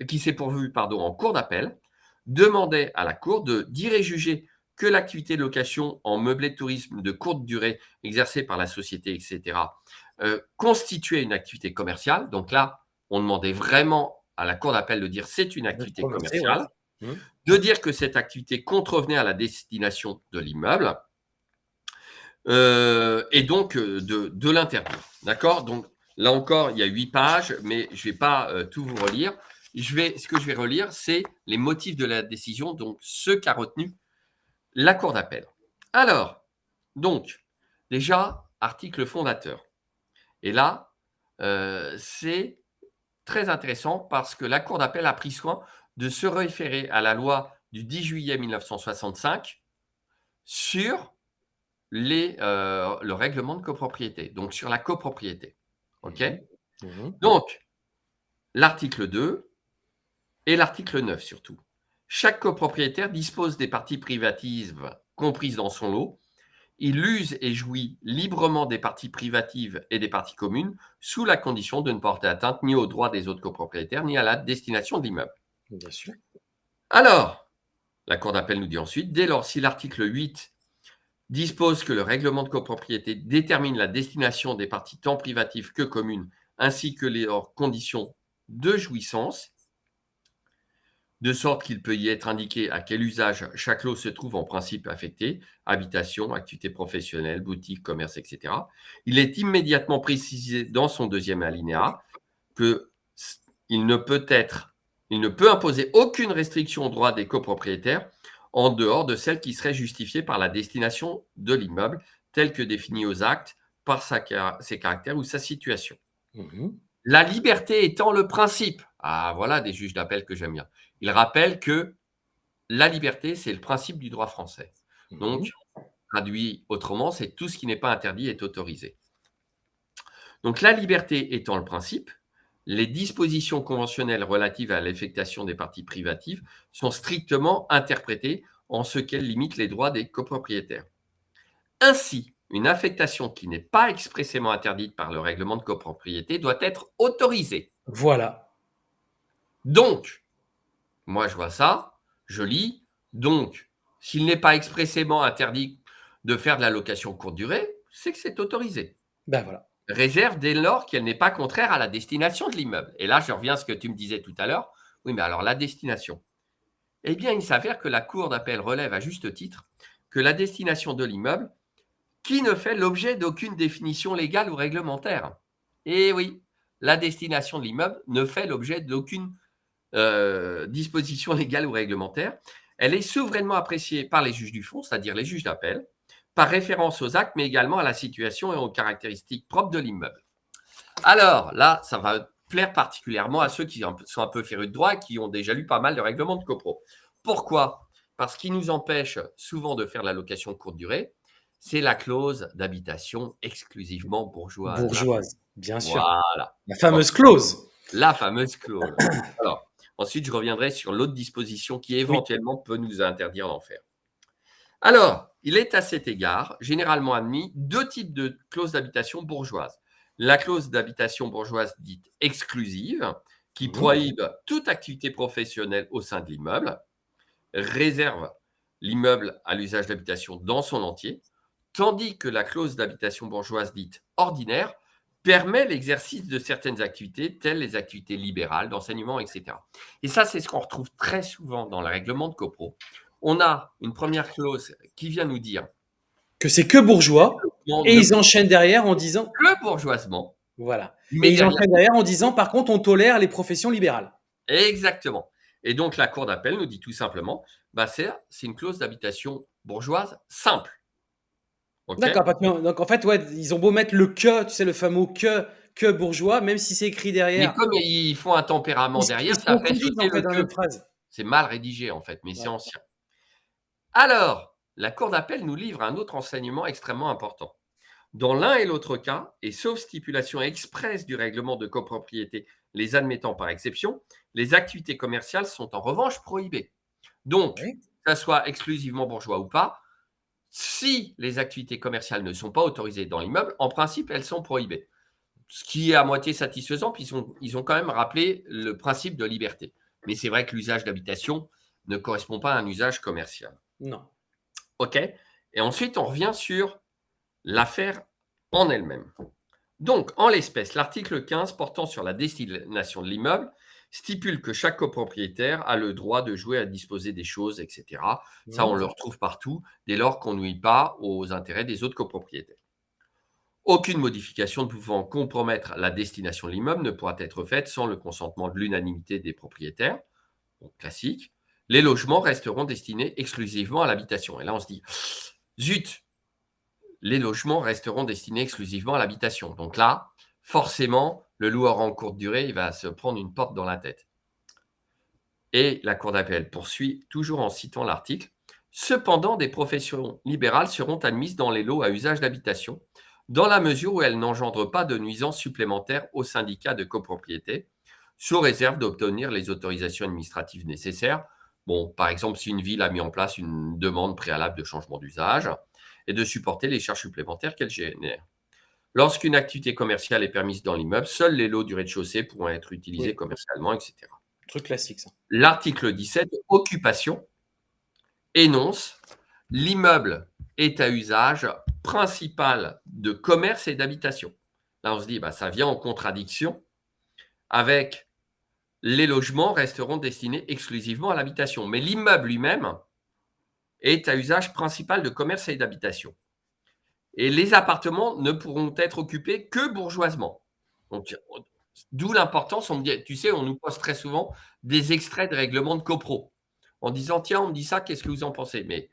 qui s'est pourvue, pardon, en cour d'appel, demandait à la cour d'y juger que l'activité de location en meublé de tourisme de courte durée exercée par la société, et cetera, constituait une activité commerciale. Donc là, on demandait vraiment à la cour d'appel de dire: «C'est une De se activité prononcer, ouais. commerciale», Mhm. de dire que cette activité contrevenait à la destination de l'immeuble, et donc de l'interdire. D'accord? Donc là encore, il y a 8 pages, mais je ne vais pas tout vous relire. Ce que je vais relire, c'est les motifs de la décision, donc ce qu'a retenu la cour d'appel. Alors, donc, déjà, article fondateur. Et là, c'est très intéressant parce que la cour d'appel a pris soin de se référer à la loi du 10 juillet 1965 sur le règlement de copropriété, donc sur la copropriété. OK? Mhm. Mhm. Donc, l'article 2 et l'article 9 surtout. Chaque copropriétaire dispose des parties privatives comprises dans son lot. Il use et jouit librement des parties privatives et des parties communes, sous la condition de ne porter atteinte ni aux droits des autres copropriétaires, ni à la destination de l'immeuble. Bien sûr. Alors, la cour d'appel nous dit ensuite, dès lors, si l'article 8 dispose que le règlement de copropriété détermine la destination des parties tant privatives que communes, ainsi que leurs conditions de jouissance, de sorte qu'il peut y être indiqué à quel usage chaque lot se trouve en principe affecté, habitation, activité professionnelle, boutique, commerce, etc. Il est immédiatement précisé dans son deuxième alinéa que il ne peut être, il ne peut imposer aucune restriction aux droits des copropriétaires en dehors de celles qui seraient justifiées par la destination de l'immeuble, telle que définie aux actes par ses caractères ou sa situation. Mhm. La liberté étant le principe. Ah, voilà des juges d'appel que j'aime bien. Il rappelle que la liberté, c'est le principe du droit français. Mhm. Donc, traduit autrement, c'est tout ce qui n'est pas interdit est autorisé. Donc, la liberté étant le principe, les dispositions conventionnelles relatives à l'affectation des parties privatives sont strictement interprétées en ce qu'elles limitent les droits des copropriétaires. Ainsi, une affectation qui n'est pas expressément interdite par le règlement de copropriété doit être autorisée. Voilà. Donc, moi je vois ça, je lis, donc, s'il n'est pas expressément interdit de faire de la location courte durée, c'est que c'est autorisé. Ben voilà. Réserve dès lors qu'elle n'est pas contraire à la destination de l'immeuble. Et là, je reviens à ce que tu me disais tout à l'heure. Oui, mais alors la destination. Eh bien, il s'avère que la cour d'appel relève à juste titre que la destination de l'immeuble qui ne fait l'objet d'aucune définition légale ou réglementaire. Eh oui, la destination de l'immeuble ne fait l'objet d'aucune disposition légale ou réglementaire. Elle est souverainement appréciée par les juges du fond, c'est-à-dire les juges d'appel, par référence aux actes, mais également à la situation et aux caractéristiques propres de l'immeuble. Alors là, ça va plaire particulièrement à ceux qui sont un peu férus de droit et qui ont déjà lu pas mal de règlements de copro. Pourquoi? Parce qu'il nous empêche souvent de faire la location courte durée, c'est la clause d'habitation exclusivement bourgeoise. Bourgeoise, bien sûr. Voilà. La Bon, fameuse clause. la fameuse clause. Alors, ensuite, je reviendrai sur l'autre disposition qui Oui. éventuellement peut nous interdire d'en faire. Alors, il est à cet égard généralement admis deux types de clauses d'habitation bourgeoise. La clause d'habitation bourgeoise dite exclusive, qui Mmh. prohibe toute activité professionnelle au sein de l'immeuble, réserve l'immeuble à l'usage d'habitation dans son entier, tandis que la clause d'habitation bourgeoise dite ordinaire permet l'exercice de certaines activités, telles les activités libérales, d'enseignement, etc. Et ça, c'est ce qu'on retrouve très souvent dans le règlement de copro. On a une première clause qui vient nous dire Que c'est que bourgeois non, et ne ils peut enchaînent derrière en disant que bourgeoisement, voilà et mais ils derrière enchaînent derrière en disant: «Par contre, on tolère les professions libérales». exactement. Et donc la cour d'appel nous dit tout simplement, bah, c'est une clause d'habitation bourgeoise simple. OK? D'accord, parce que donc en fait, ouais, ils ont beau mettre le «que», tu sais, le fameux «que bourgeois», même si c'est écrit Mais derrière, comme ils font un tempérament ils derrière, se ça fait contredisent sauter en fait le dans la même «que». phrase. C'est mal rédigé en fait, mais c'est Ouais. ancien. Alors, la cour d'appel nous livre un autre enseignement extrêmement important. Dans l'un et l'autre cas, et sauf stipulation expresse du règlement de copropriété les admettant par exception, les activités commerciales sont en revanche prohibées. Donc, Oui. que ça soit exclusivement bourgeois ou pas, si les activités commerciales ne sont pas autorisées dans l'immeuble, en principe, elles sont prohibées. Ce qui est à moitié satisfaisant, puis ils ont quand même rappelé le principe de liberté. Mais c'est vrai que l'usage d'habitation ne correspond pas à un usage commercial. Non. OK? Et ensuite, on revient sur l'affaire en elle-même. Donc, en l'espèce, l'article 15 portant sur la destination de l'immeuble stipule que chaque copropriétaire a le droit de jouer à disposer des choses, etc. Ça, on Mmh. le retrouve partout, dès lors qu'on ne nuit pas aux intérêts des autres copropriétaires. Aucune modification ne pouvant compromettre la destination de l'immeuble ne pourra être faite sans le consentement de l'unanimité des propriétaires. Donc, classique. Les logements resteront destinés exclusivement à l'habitation. Et là, on se dit, zut, les logements resteront destinés exclusivement à l'habitation. Donc là, forcément, le loueur en courte durée, il va se prendre une porte dans la tête. Et la Cour d'appel poursuit, toujours en citant l'article. Cependant, des professions libérales seront admises dans les lots à usage d'habitation, dans la mesure où elles n'engendrent pas de nuisances supplémentaires au syndicat de copropriété, sous réserve d'obtenir les autorisations administratives nécessaires. Bon, par exemple, si une ville a mis en place une demande préalable de changement d'usage et de supporter les charges supplémentaires qu'elle génère. Lorsqu'une activité commerciale est permise dans l'immeuble, seuls les lots du rez-de-chaussée pourront être utilisés Oui, commercialement, etc. truc classique ça. L'article 17, occupation, énonce: l'immeuble est à usage principal de commerce et d'habitation. Là, on se dit, bah, ça vient en contradiction avec les logements resteront destinés exclusivement à l'habitation. Mais l'immeuble lui-même est à usage principal de commerce et d'habitation. Et les appartements ne pourront être occupés que bourgeoisement. Donc, d'où l'importance, on me dit, tu sais, on nous pose très souvent des extraits de règlements de copro en disant: «Tiens, on me dit ça, qu'est-ce que vous en pensez?» Mais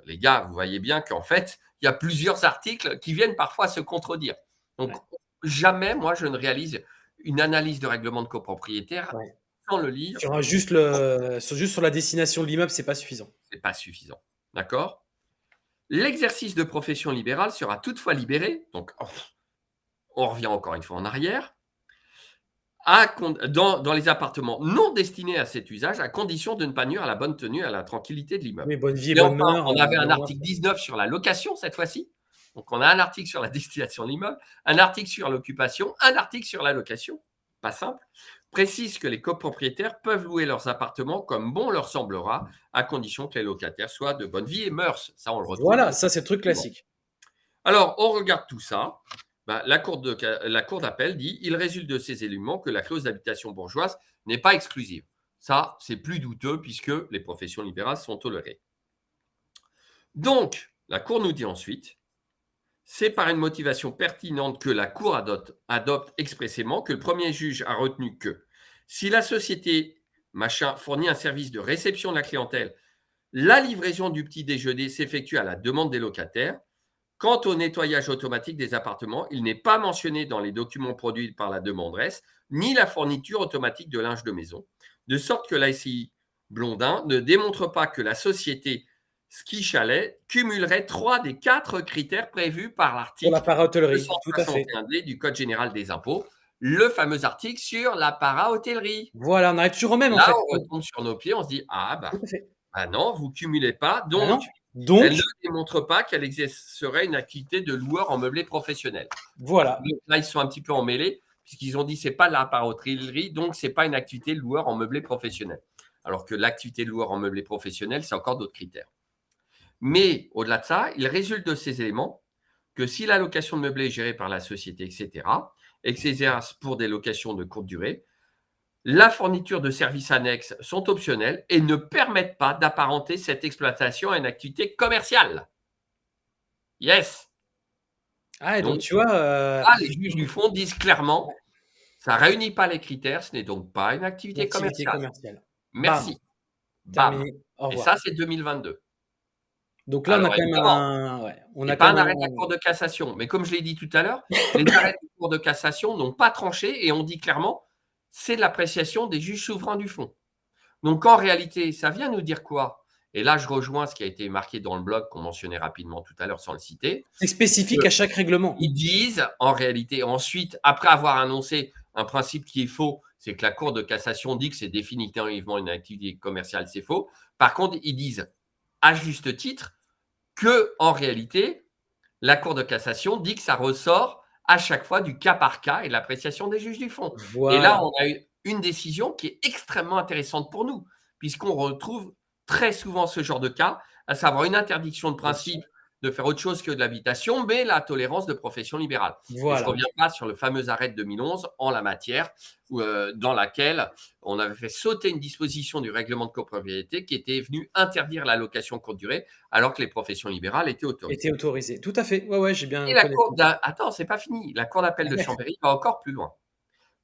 les gars, vous voyez bien qu'en fait, il y a plusieurs articles qui viennent parfois se contredire. Donc, Ouais, jamais, moi, je ne réalise une analyse de règlement de copropriétaire ouais. sans le lire. Juste sur la destination de l'immeuble, c'est pas suffisant. C'est pas suffisant. D'accord? L'exercice de profession libérale sera toutefois libéré, donc on revient encore une fois en arrière, dans les appartements non destinés à cet usage, à condition de ne pas nuire à la bonne tenue et à la tranquillité de l'immeuble. Oui, bonne vie et Et bonne enfin, mœurs, on avait un bonne mœurs. article 19 sur la location cette fois-ci. Donc on a un article sur la destination de l'immeuble, un article sur l'occupation, un article sur la location, pas simple, précise que les copropriétaires peuvent louer leurs appartements comme bon leur semblera, à condition que les locataires soient de bonne vie et mœurs. Ça, on le retrouve Voilà, dans ça c'est le truc souvent. classique. Alors, on regarde tout ça. Bah, la cour d'appel dit: il résulte de ces éléments que la clause d'habitation bourgeoise n'est pas exclusive. Ça, c'est plus douteux puisque les professions libérales sont tolérées. Donc, la Cour nous dit ensuite, c'est par une motivation pertinente que la Cour adopte expressément que le premier juge a retenu que si la société machin fournit un service de réception de la clientèle, la livraison du petit déjeuner s'effectue à la demande des locataires. Quant au nettoyage automatique des appartements, il n'est pas mentionné dans les documents produits par la demanderesse, ni la fourniture automatique de linge de maison, de sorte que la SCI Blondin ne démontre pas que la société Ski Chalet cumulerait 3 des 4 critères prévus par Pour la l'article para-hôtellerie, tout à fait. 261D du Code général des impôts, le fameux article sur la para-hôtellerie. Voilà, on arrive toujours au même, en Là, fait. on retombe sur nos pieds, on se dit: «Ah Tout bah, à fait. ah non, vous cumulez pas, Ah donc non? elle Donc, ne démontre pas qu'elle exercerait une activité de loueur en meublé professionnel». voilà. Donc là, ils sont un petit peu emmêlés, puisqu'ils ont dit: «C'est pas de la para-hôtellerie, donc c'est pas une activité de loueur en meublé professionnel». Alors que l'activité de loueur en meublé professionnel, c'est encore d'autres critères. Mais au-delà de ça, il résulte de ces éléments que si la location de meublé est gérée par la société, et cetera, et que c'est exerce pour des locations de courte durée, la fourniture de services annexes sont optionnels et ne permettent pas d'apparenter cette exploitation à une activité commerciale. Yes. Ah et donc Donc tu vois, là, les juges du fond disent clairement, ça ne réunit pas les critères, ce n'est donc pas une activité l'activité commerciale. commerciale. Bam, Merci. Bam. terminé, au Et ça, revoir. c'est 2022. Donc là, on a Alors quand même évidemment, un ouais, on c'est a quand pas même un arrêt de la un Cour de cassation, mais comme je l'ai dit tout à l'heure, les arrêts de la Cour de cassation n'ont pas tranché et on dit clairement, c'est de l'appréciation des juges souverains du fond. Donc en réalité, ça vient nous dire quoi? Et là, je rejoins ce qui a été marqué dans le blog qu'on mentionnait rapidement tout à l'heure sans le citer. c'est spécifique à chaque règlement. Ils disent en réalité, ensuite, après avoir annoncé un principe qui est faux, c'est que la Cour de cassation dit que c'est définitivement une activité commerciale, c'est faux. Par contre, ils disent à juste titre que en réalité, la Cour de cassation dit que ça ressort à chaque fois du cas par cas et de l'appréciation des juges du fond. Et là, Voilà, on a eu une décision qui est extrêmement intéressante pour nous, puisqu'on retrouve très souvent ce genre de cas, à savoir une interdiction de bien sûr. principe de faire autre chose que de l'habitation, mais la tolérance de profession libérale. Et je ne Voilà. reviens pas sur le fameux arrêt de 2011 en la matière, dans laquelle on avait fait sauter une disposition du règlement de copropriété qui était venue interdire la location courte durée, alors que les professions libérales étaient autorisées. Était autorisé. Tout à fait. Ouais, ouais, j'ai Et bien la cour connaissance. d'a attends, c'est pas fini. La cour d'appel Ah de ouais, Chambéry va encore plus loin.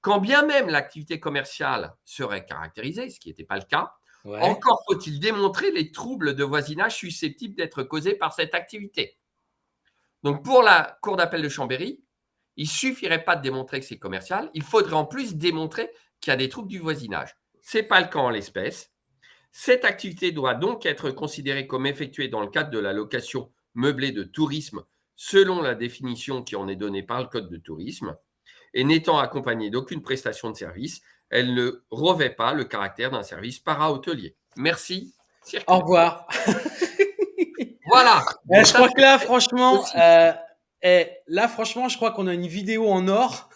Quand bien même l'activité commerciale serait caractérisée, ce qui n'était pas le cas, ouais, encore faut-il démontrer les troubles de voisinage susceptibles d'être causés par cette activité. Donc pour la cour d'appel de Chambéry, il ne suffirait pas de démontrer que c'est commercial, il faudrait en plus démontrer qu'il y a des troubles du voisinage. Ce n'est pas le cas en l'espèce. Cette activité doit donc être considérée comme effectuée dans le cadre de la location meublée de tourisme selon la définition qui en est donnée par le Code de tourisme et n'étant accompagnée d'aucune prestation de service, elle ne revêt pas le caractère d'un service para-hôtelier. Merci, au circulez. revoir. Voilà, donc Je ça crois que c'est là, fait franchement, aussi. là, franchement, je crois qu'on a une vidéo en or,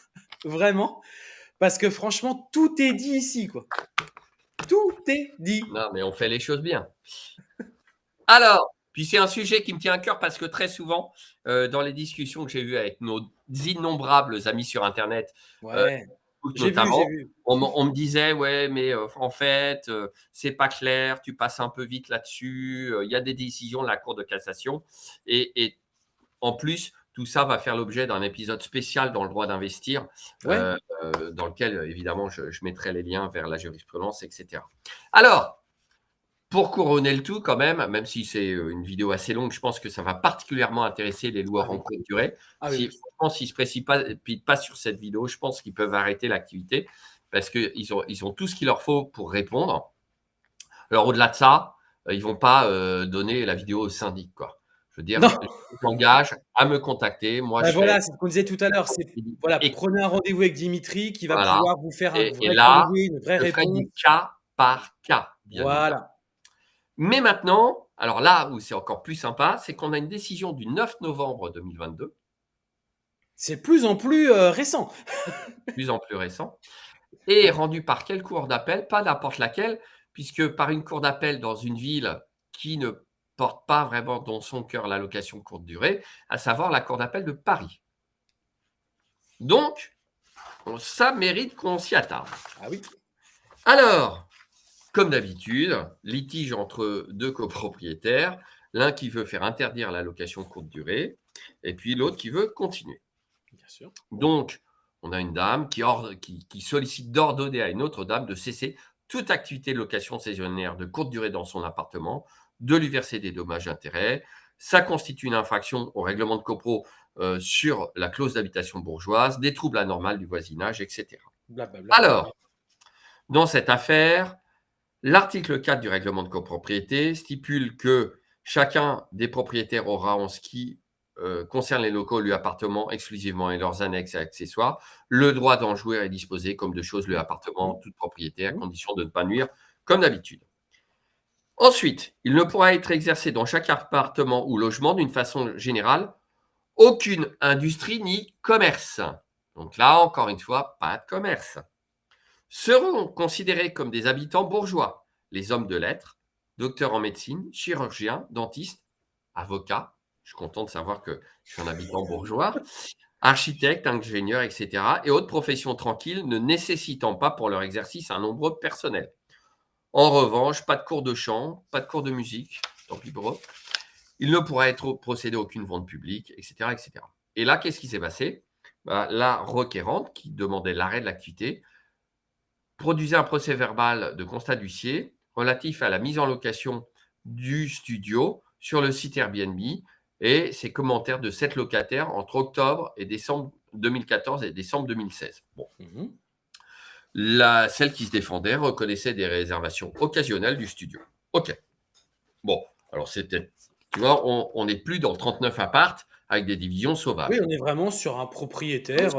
vraiment, parce que franchement, tout est dit ici, quoi. Tout est dit. Non, mais on fait les choses bien. Alors, puis c'est un sujet qui me tient à cœur parce que très souvent, dans les discussions que j'ai eues avec nos innombrables amis sur internet, heu, Ouais, j'ai notamment, vu. on me disait: «Ouais, mais en fait, c'est pas clair, tu passes un peu vite là-dessus, il y a des décisions de la Cour de cassation» et en plus, tout ça va faire l'objet d'un épisode spécial dans le droit d'investir, Ouais, dans lequel, évidemment, je mettrai les liens vers la jurisprudence et cetera. Alors, pour couronner le tout quand même, même si c'est, une vidéo assez longue, je pense que ça va particulièrement intéresser les ah loueurs en oui, courte durée. ah oui, Si oui. franchement, s'ils se précipitent pas sur cette vidéo, je pense qu'ils peuvent arrêter l'activité parce qu'ils ont tout ce qu'il leur faut pour répondre. Alors au-delà de ça, ils vont pas, donner la vidéo au syndic, quoi. Je veux dire, Non, je m'engage à me contacter. Moi, bah, je fais voilà, c'est ce qu'on disait tout à l'heure, c'est voilà, et prenez un rendez-vous avec Dimitri qui va voilà pouvoir vous faire un et vrai là, plombier, une vraie je ferai réponse. du cas par cas, bien évidemment. Voilà. Mais maintenant, alors là où c'est encore plus sympa, c'est qu'on a une décision du 9 novembre 2022, C'est de plus en plus, récent. de plus en plus récent, et rendue par quelle cour d'appel? Pas n'importe laquelle, puisque par une cour d'appel dans une ville qui ne porte pas vraiment dans son cœur la location courte durée, à savoir la cour d'appel de Paris. Donc, ça mérite qu'on s'y attarde. Ah oui. Alors, Comme d'habitude, litige entre deux copropriétaires, l'un qui veut faire interdire la location courte durée et puis l'autre qui veut continuer. Bien sûr. Donc, on a une dame qui sollicite d'ordonner à une autre dame de cesser toute activité de location saisonnière de courte durée dans son appartement, de lui verser des dommages-intérêts. Ça constitue une infraction au règlement de copro sur la clause d'habitation bourgeoise, des troubles anormaux du voisinage, etc. Blablabla. Alors, dans cette affaire, l'article 4 du règlement de copropriété stipule que chacun des propriétaires aura, en ce qui concerne les locaux, lui appartement exclusivement et leurs annexes et accessoires, le droit d'en jouir et disposer comme de choses lui appartement, Mmh. toute propriété, à Mmh. condition de ne pas nuire, comme d'habitude. Ensuite, il ne pourra être exercé dans chaque appartement ou logement d'une façon générale aucune industrie ni commerce. Donc là, encore une fois, pas de commerce. Seront considérés comme des habitants bourgeois les hommes de lettres, docteurs en médecine, chirurgiens, dentistes, avocats. Je suis content de savoir que je suis un habitant bourgeois, architectes, ingénieurs, etc. et autres professions tranquilles ne nécessitant pas pour leur exercice un nombre personnel. En revanche, pas de cours de chant, pas de cours de musique, tant pis pour eux. Il ne pourra être procédé à aucune vente publique, etc., etc. Et là, qu'est-ce qui s'est passé? La requérante, qui demandait l'arrêt de l'activité, produisait un procès-verbal de constat d'huissier relatif à la mise en location du studio sur le site Airbnb et ses commentaires de 7 locataires entre octobre et décembre 2014 et décembre 2016. Bon. Mmh. Celle qui se défendait reconnaissait des réservations occasionnelles du studio. OK. Bon, alors c'était, tu vois, on n'est plus dans le 39 appart avec des divisions Oui, sauvages. on est vraiment sur un propriétaire,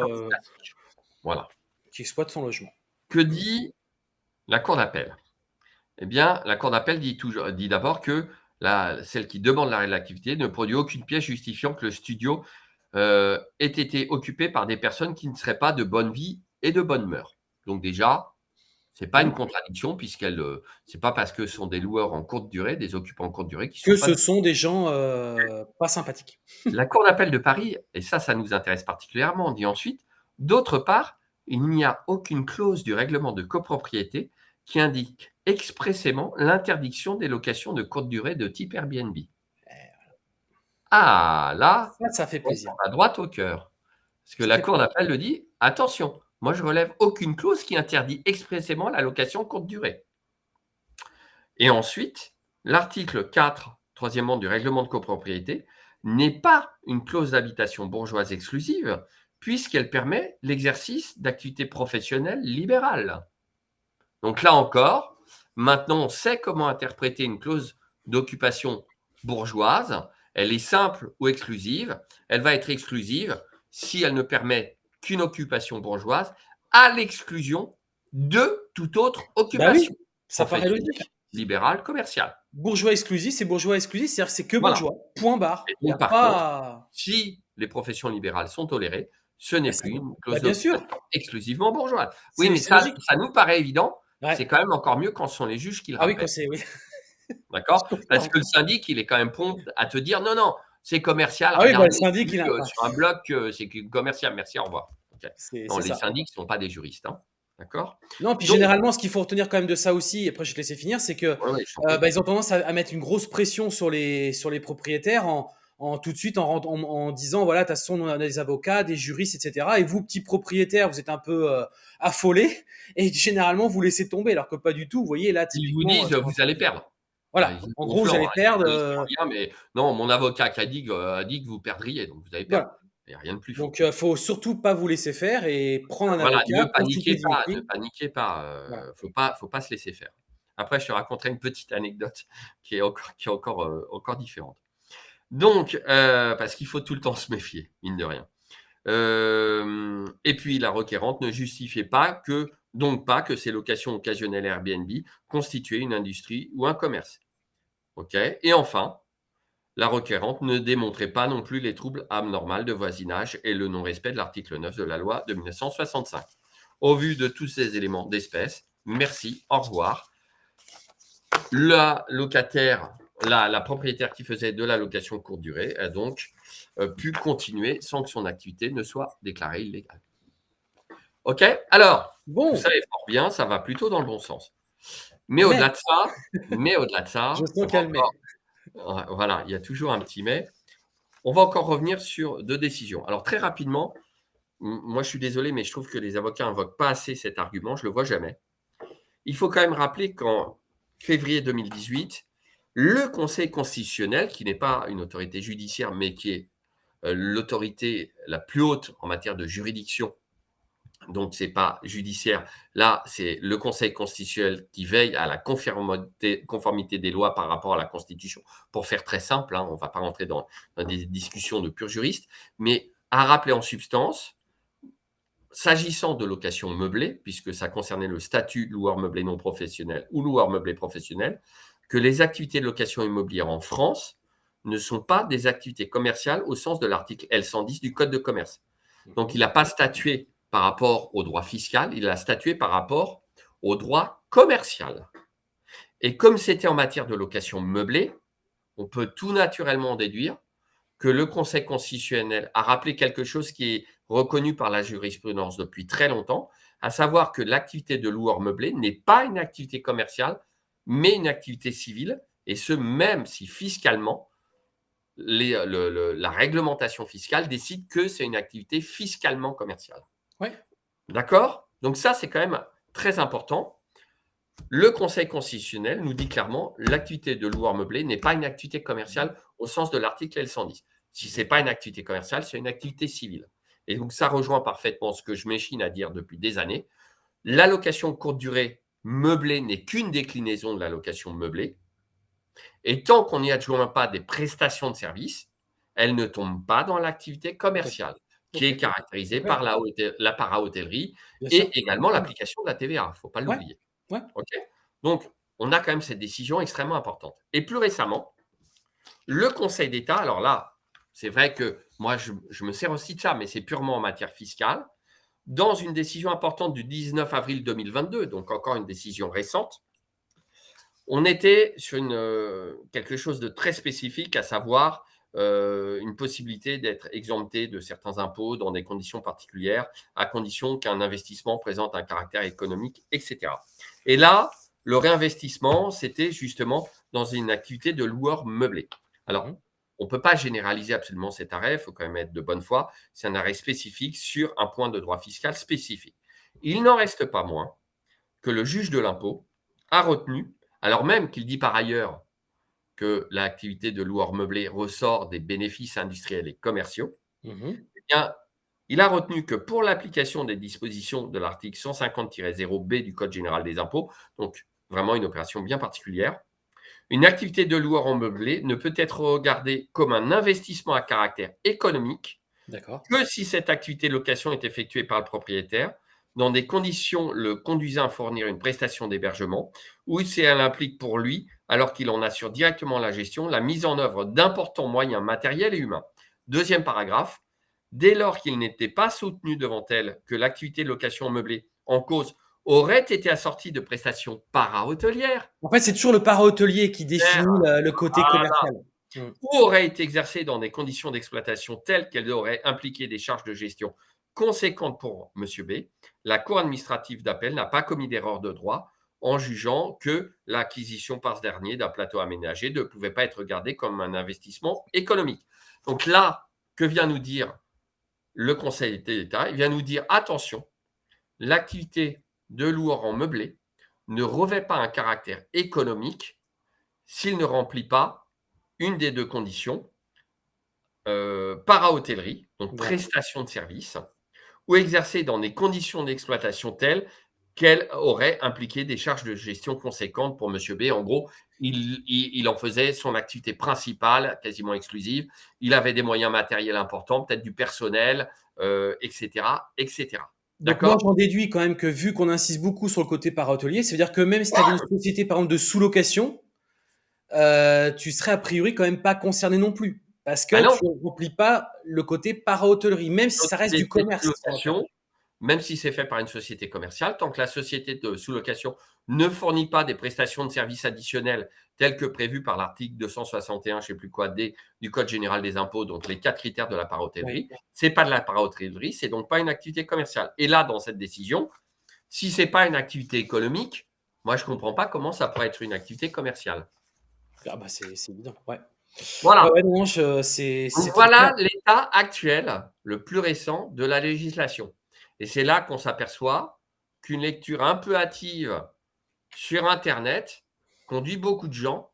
Voilà. qui exploite son logement. Que dit la cour d'appel? Eh bien, la cour d'appel dit d'abord que celle qui demande l'arrêt de l'activité ne produit aucune pièce justifiant que le studio ait été occupé par des personnes qui ne seraient pas de bonne vie et de bonne mœurs. Donc déjà, c'est pas une Mmh. contradiction puisqu'elle, c'est pas parce que ce sont des loueurs en courte durée, des occupants en courte durée qui Que sont pas. ce sont des gens, pas sympathiques. La cour d'appel de Paris, et ça nous intéresse particulièrement, dit ensuite: «D'autre part, il n'y a aucune clause du règlement de copropriété qui indique expressément l'interdiction des locations de courte durée de type Airbnb». Ah là, Ça fait on plaisir. prend la droite au cœur. Parce que Ça la fait cour plaisir. d'appel le dit: «Attention, moi je relève aucune clause qui interdit expressément la location courte durée». Et ensuite, l'article 4, troisièmement du règlement de copropriété, n'est pas une clause d'habitation bourgeoise exclusive, puisqu'elle permet l'exercice d'activités professionnelles libérales. Donc là encore, maintenant on sait comment interpréter une clause d'occupation bourgeoise. Elle est simple ou exclusive. Elle va être exclusive si elle ne permet qu'une occupation bourgeoise, à l'exclusion de toute autre Bah oui, occupation ça paraît professionnelle, logique. libérale, commerciale. Bourgeois exclusif, c'est bourgeois exclusif, c'est-à-dire que c'est que Voilà. bourgeois, point Et barre. Il y donc a par contre, pas si les professions libérales sont tolérées, ce bah, n'est ça plus une bah, clause bien sûr, d'occupation exclusivement bourgeoise. Oui, c'est mais c'est ça logique. ça nous paraît évident, Ouais. c'est quand même encore mieux quand ce sont les juges qui le Ah oui, quand rappellent. c'est oui, je D'accord? Parce confirme. que le syndic, il est quand même prompt à te dire: «Non, non, c'est commercial, Ah oui, bah, le regardez, j'ai syndic, vu, il a enfin, sur un bloc que c'est que commercial, merci, au revoir». OK. Non, c'est les ça. syndics ne sont pas des juristes, hein. D'accord? Non, puis Donc généralement, ce qu'il faut retenir quand même de ça aussi, et après je vais te laisser finir, c'est que, ouais, ouais, je t'en prie. bah, ils ont tendance à mettre une grosse pression sur les propriétaires en tout de suite en disant: «Voilà, de toute façon, on a des avocats, des juristes et cetera et vous, petits propriétaires, vous êtes un peu, affolés et généralement, vous laissez tomber», alors que pas du tout. Vous voyez, là, Ils vous typiquement, disent: sur un «Vous allez truc, perdre». voilà, Ils en sont gros, vous flancs, allez hein, perdre, ils sont rien, mais non, mon avocat qui a dit que vous perdriez, donc vous allez perdre. voilà. Il y a rien de plus faux. Donc faut surtout pas vous laisser faire et prendre un Voilà, avocat, constituer du ne meeting. paniquez pas, Voilà. faut pas se laisser faire. Après, je te raconterai une petite anecdote qui est encore différente. Donc, parce qu'il faut tout le temps se méfier, mine de rien. Et puis la requérante ne justifiait pas que ces locations occasionnelles Airbnb constituaient une industrie ou un commerce. OK? Et enfin, la requérante ne démontrait pas non plus les troubles anormaux de voisinage et le non-respect de l'article 9 de la loi de 1965. Au vu de tous ces éléments d'espèce, merci, au revoir. La locataire, la propriétaire qui faisait de la location courte durée a donc pu continuer sans que son activité ne soit déclarée illégale. OK? Alors, tout ça Bon, est fort bien, ça va plutôt dans le bon sens. Mais Mais, au-delà de ça mais au-delà de je ça, sens on va qu'il y a le mais. encore ouais, voilà, il y a toujours un petit mais. On va encore revenir sur 2 décisions. Alors très rapidement, moi je suis désolé, mais je trouve que les avocats invoquent pas assez cet argument, je le vois jamais. Il faut quand même rappeler qu'en février 2018, le Conseil constitutionnel, qui n'est pas une autorité judiciaire, mais qui est, l'autorité la plus haute en matière de juridiction, donc c'est pas judiciaire. Là, c'est le Conseil constitutionnel qui veille à la conformité des lois par rapport à la Constitution. Pour faire très simple, hein, on ne va pas rentrer dans des discussions de purs juristes, mais à rappeler en substance, s'agissant de location meublée, puisque ça concernait le statut loueur meublé non professionnel ou loueur meublé professionnel, que les activités de location immobilière en France ne sont pas des activités commerciales au sens de l'article L110 du Code de commerce. Donc, il Mmh. n'a pas statué par rapport au droit fiscal, il a statué par rapport au droit commercial. Et comme c'était en matière de location meublée, on peut tout naturellement déduire que le Conseil constitutionnel a rappelé quelque chose qui est reconnu par la jurisprudence depuis très longtemps, à savoir que l'activité de loueur meublé n'est pas une activité commerciale, mais une activité civile, et ce même si fiscalement, la réglementation fiscale décide que c'est une activité fiscalement commerciale. Ouais. D'accord? Donc ça, c'est quand même très important. Le Conseil constitutionnel nous dit clairement l'activité de loueur meublé n'est pas une activité Mmh. commerciale au sens de l'article L110. Si ce n'est pas une activité commerciale, c'est une activité civile. Et donc, ça rejoint parfaitement ce que je m'échine à dire depuis des années. L'allocation courte durée meublée n'est qu'une déclinaison de l'allocation meublée. Et tant qu'on n'y adjoint pas des prestations de services, elle ne tombe pas dans l'activité D'accord. commerciale, qui est OK. caractérisée Ouais, par la para-hôtellerie bien sûr. et également l'application de la TVA. Il ne faut pas Ouais, l'oublier. ouais. OK? Donc, on a quand même cette décision extrêmement importante. Et plus récemment, le Conseil d'État, alors là, c'est vrai que moi, je me sers aussi de ça, mais c'est purement en matière fiscale. Dans une décision importante du 19 avril 2022, donc encore une décision récente, on était sur quelque chose de très spécifique, à savoir une possibilité d'être exempté de certains impôts dans des conditions particulières, à condition qu'un investissement présente un caractère économique, etc. Et là, le réinvestissement, c'était justement dans une activité de loueur meublé. Alors, Mmh. on ne peut pas généraliser absolument cet arrêt, il faut quand même être de bonne foi. C'est un arrêt spécifique sur un point de droit fiscal spécifique. Il n'en reste pas moins que le juge de l'impôt a retenu, alors même qu'il dit par ailleurs que l'activité de loueur meublé ressort des bénéfices industriels et commerciaux, Mmh. eh bien, il a retenu que pour l'application des dispositions de l'article 150-0B du Code général des impôts, donc vraiment une opération bien particulière, une activité de loueur en meublé ne peut être regardée comme un investissement à caractère économique D'accord. que si cette activité de location est effectuée par le propriétaire, dans des conditions le conduisant à fournir une prestation d'hébergement, ou si elle implique pour lui, alors qu'il en assure directement la gestion, la mise en œuvre d'importants moyens matériels et humains. Deuxième paragraphe, dès lors qu'il n'était pas soutenu devant elle que l'activité de location meublée en cause aurait été assortie de prestations para-hôtelières, En fait, c'est toujours le para-hôtelier qui définit le côté commercial. Mmh. ou aurait été exercée dans des conditions d'exploitation telles qu'elles auraient impliqué des charges de gestion conséquentes pour M. B, la Cour administrative d'appel n'a pas commis d'erreur de droit en jugeant que l'acquisition par ce dernier d'un plateau aménagé ne pouvait pas être regardée comme un investissement économique. Donc là, que vient nous dire le Conseil d'État? Il vient nous dire attention, l'activité de loueur en meublé ne revêt pas un caractère économique s'il ne remplit pas une des deux conditions, para-hôtellerie, donc D'accord. prestation de service, ou exercée dans des conditions d'exploitation telles qu'elles auraient impliqué des charges de gestion conséquentes pour monsieur B. En gros, il en faisait son activité principale, quasiment exclusive. Il avait des moyens matériels importants, peut-être du personnel, et cetera, et cetera. Donc moi, D'accord? j'en déduis quand même que vu qu'on insiste beaucoup sur le côté para-hôtelier, ça veut dire que même si tu avais une société, par exemple, de sous-location, tu serais a priori quand même pas concerné non plus. Parce Ah que non, tu ne remplis pas le côté para-hôtellerie, même si ça reste du société de commerce ce qu'on va faire. sous-location, même si c'est fait par une société commerciale, tant que la société de sous-location ne fournit pas des prestations de services additionnelles telles que prévues par l'article 261, je ne sais plus quoi, D, du Code général des impôts, donc les 4 critères de la Ouais. para-hôtellerie, c'est pas de la para-hôtellerie, c'est donc pas une activité commerciale. Et là, dans cette décision, si c'est pas une activité économique, Moi, je ne comprends pas comment ça pourrait être une activité commerciale. Ah bah, c'est évident, ouais. Ouais, Voilà. ouais, non, je c'est Donc très clair. voilà l'état actuel, le plus récent de la législation. Et c'est là qu'on s'aperçoit qu'une lecture un peu hâtive sur internet conduit beaucoup de gens,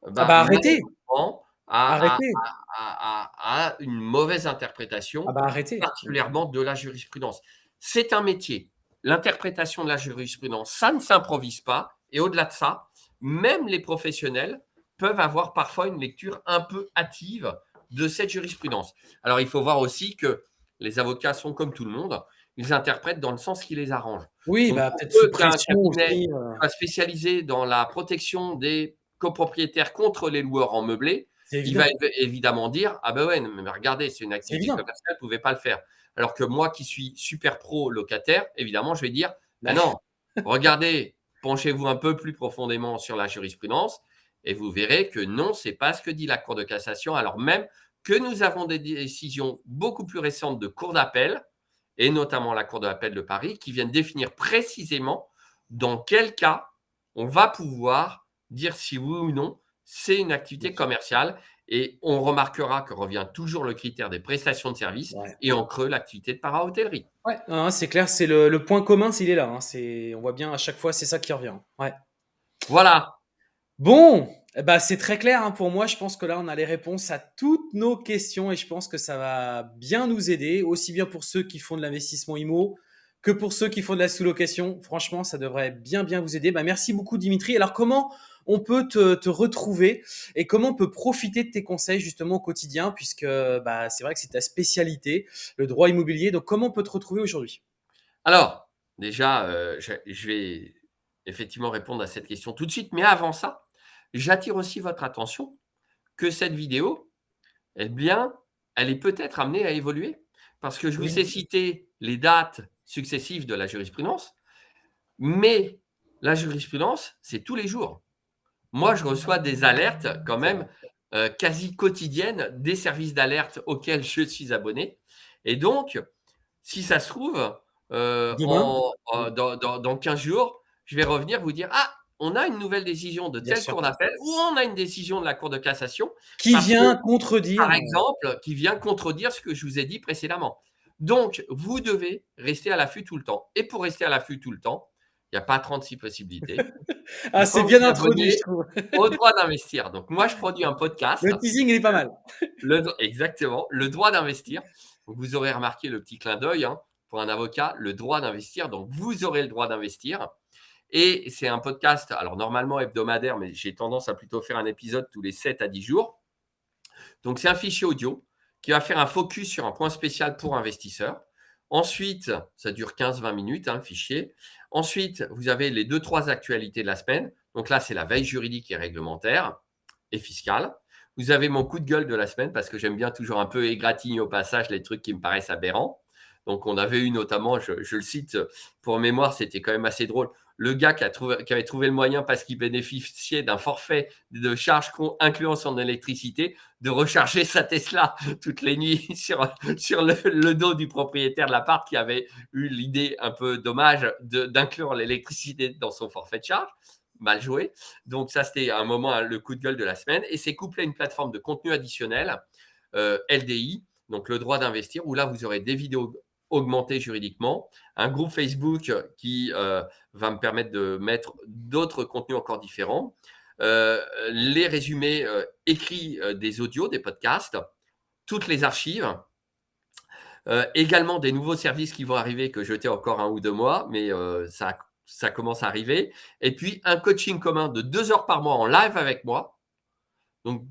Ah bah, arrêtez! malheureusement Arrêtez! à une mauvaise Ah interprétation, bah, arrêtez! particulièrement de la jurisprudence. C'est un métier. L'interprétation de la jurisprudence, ça ne s'improvise pas et au-delà de ça, même les professionnels peuvent avoir parfois une lecture un peu hâtive de cette jurisprudence. Alors, il faut voir aussi que les avocats sont comme tout le monde, ils interprètent dans le sens qui les arrange. Oui, Donc bah, pour peut-être sous peu qu'un pression cabinet aussi, soit spécialisé dans la protection des copropriétaires contre les loueurs en meublé, c'est il va évident, évidemment dire: «Ah ben ouais, non mais regardez, c'est une c'est activité évident. commerciale, vous pouvez pas le faire». Alors que moi qui suis super pro locataire, évidemment, je vais dire: «Ah Bah, non, regardez, penchez-vous un peu plus profondément sur la jurisprudence et vous verrez que non, c'est pas ce que dit la Cour de cassation», alors même que nous avons des décisions beaucoup plus récentes de cours d'appel et notamment la Cour d'appel de Paris qui viennent définir précisément dans quel cas on va pouvoir dire si oui ou non c'est une bien activité sûr, commerciale et on remarquera que revient toujours le critère des prestations de services ouais. et en creux l'activité de para-hôtellerie. Ouais, non, non, c'est clair, c'est le point commun, il est là, hein, c'est on voit bien à chaque fois, c'est ça qui revient. Ouais. Voilà. Bon, eh bah, c'est très clair, hein, pour moi. Je pense que là, on a les réponses à toutes nos questions et je pense que ça va bien nous aider, aussi bien pour ceux qui font de l'investissement IMO que pour ceux qui font de la sous-location. Franchement, ça devrait bien, bien vous aider. Bah, merci beaucoup, Dimitri. Alors, comment on peut te retrouver et comment on peut profiter de tes conseils justement au quotidien, puisque bah, c'est vrai que c'est ta spécialité, le droit immobilier. Donc, comment on peut te retrouver aujourd'hui? Alors, déjà, je vais effectivement répondre à cette question tout de suite, mais avant ça, j'attire aussi votre attention que cette vidéo, eh bien, elle est peut-être amenée à évoluer parce que je vous ai Oui, cité les dates successives de la jurisprudence, mais la jurisprudence, c'est tous les jours. Moi, je reçois des alertes quand c'est même, vrai. quasi quotidiennes des services d'alerte auxquels je suis abonné et donc si ça se trouve, Demain? Oui, dans 15 jours, je vais revenir vous dire: «Ah, on a une nouvelle décision de bien telle sûr. cour d'appel ou on a une décision de la Cour de cassation», Qui parce que vient par contredire? exemple, qui vient contredire ce que je vous ai dit précédemment. Donc vous devez rester à l'affût tout le temps et pour rester à l'affût tout le temps, il y a pas 36 possibilités. Ah, Il c'est faut bien vous introduit, je abonner trouve. au droit d'investir. Donc moi, je produis un podcast, Le teasing, il est pas mal. exactement, le droit d'investir. Donc vous aurez remarqué le petit clin d'œil, hein, pour un avocat, le droit d'investir. Donc vous aurez le droit d'investir et c'est un podcast, alors normalement hebdomadaire, mais j'ai tendance à plutôt faire un épisode tous les 7 à 10 jours. Donc, c'est un fichier audio qui va faire un focus sur un point spécial pour investisseurs. Ensuite, ça dure 15-20 minutes, hein, le fichier. Ensuite, vous avez les deux, trois actualités de la semaine. Donc là, c'est la veille juridique et réglementaire et fiscale. Vous avez mon coup de gueule de la semaine parce que j'aime bien toujours un peu égratigner au passage les trucs qui me paraissent aberrants. Donc, on avait eu notamment, je le cite pour mémoire, c'était quand même assez drôle. Le gars qui avait trouvé le moyen parce qu'il bénéficiait d'un forfait de charge incluant son électricité de recharger sa Tesla toutes les nuits sur le dos du propriétaire de l'appart qui avait eu l'idée un peu dommage d'inclure l'électricité dans son forfait de charge. Mal joué. Donc ça, c'était un moment, hein, le coup de gueule de la semaine. Et c'est couplé à une plateforme de contenu additionnel, LDI, donc le droit d'investir, où là, vous aurez des vidéos augmentées juridiquement, un groupe Facebook qui va me permettre de mettre d'autres contenus encore différents, les résumés écrits des audios, des podcasts, toutes les archives, également des nouveaux services qui vont arriver que je tais encore un ou 2 mois, mais ça commence à arriver. Et puis un coaching commun de 2 heures par mois en live avec moi. Donc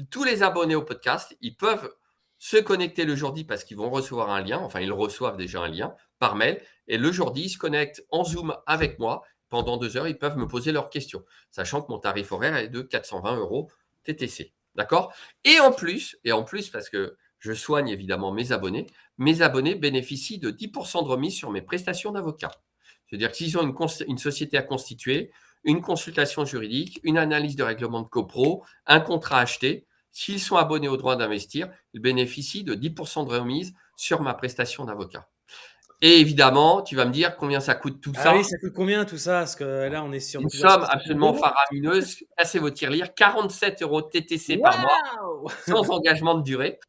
tous les abonnés au podcast, ils peuvent se connecter le jour-dit parce qu'ils vont recevoir un lien, enfin ils reçoivent déjà un lien par mail et le jour-dit, ils se connectent en Zoom avec moi. Pendant 2 heures, ils peuvent me poser leurs questions, sachant que mon tarif horaire est de 420 € TTC. D'accord? Et en plus, parce que je soigne évidemment mes abonnés bénéficient de 10% de remise sur mes prestations d'avocat. C'est-à-dire que s'ils ont une société à constituer, une consultation juridique, une analyse de règlement de copro, un contrat acheté, s'ils sont abonnés au droit d'investir, ils bénéficient de 10% de remise sur ma prestation d'avocat. Et évidemment, tu vas me dire combien ça coûte tout Ah oui, ça? ça coûte combien tout ça? Parce que là, on est sur Une plusieurs somme centaines absolument d'euros. faramineuse, cassez vos tirelires, 47 € TTC par mois, Waouh! sans engagement de durée,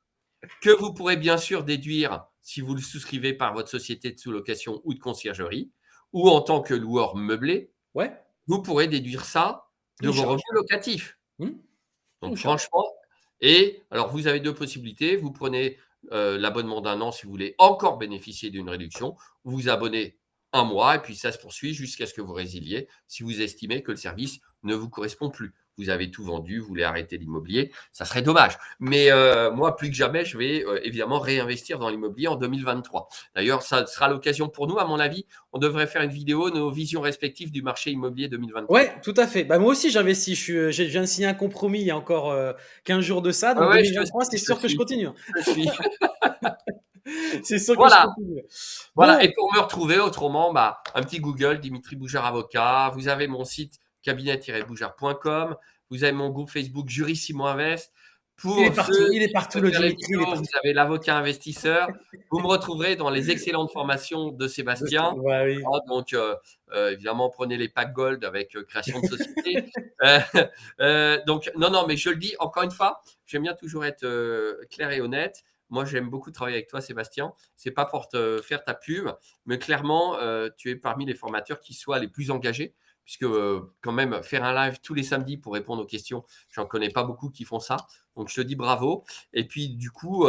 que vous pourrez bien sûr déduire si vous le souscrivez par votre société de sous-location ou de conciergerie, ou en tant que loueur meublé, Ouais, vous pourrez déduire ça de vos Inch'Allah. revenus locatifs. Mmh, Donc Inch'Allah. franchement, et alors vous avez 2 possibilités, vous prenez, l'abonnement d'1 an si vous voulez encore bénéficier d'une réduction, vous vous abonnez 1 mois et puis ça se poursuit jusqu'à ce que vous résiliez si vous estimez que le service ne vous correspond plus. Vous avez tout vendu, vous voulez arrêter l'immobilier, ça serait dommage. Mais moi plus que jamais, je vais, évidemment réinvestir dans l'immobilier en 2023. D'ailleurs, ça sera l'occasion pour nous, à mon avis, on devrait faire une vidéo, nos visions respectives du marché immobilier 2023. Ouais, tout à fait. Bah, moi aussi, j'investis. Je viens de signer un compromis il y a encore, 15 jours de ça, Ouais, donc ouais, je te 2023, suis, c'est je te sûr que je suis, continue, hein. je te suis. C'est sûr que je Voilà. continue. Voilà, Bon, et pour me retrouver autrement, bah, un petit Google, Dimitri Boujard avocat. Vous avez mon site cabinet-boujard.com. Vous avez mon groupe Facebook Jurissimo Invest. Pour ceux il est qui partout le préfèrent les Dimitri, il est vidéos, vous partout. avez l'avocat investisseur. Vous me retrouverez dans les excellentes formations de Sébastien. Ouais, oui. Ah, donc, évidemment, prenez les packs gold avec création de société. Heu, donc, non, non, mais je le dis encore une fois, j'aime bien toujours être clair et honnête. Moi, j'aime beaucoup travailler avec toi, Sébastien. C'est pas pour te faire ta pub, mais clairement, tu es parmi les formateurs qui soient les plus engagés, puisque quand même, faire un live tous les samedis pour répondre aux questions, j'en connais pas beaucoup qui font ça. Donc, je te dis bravo. Et puis, du coup,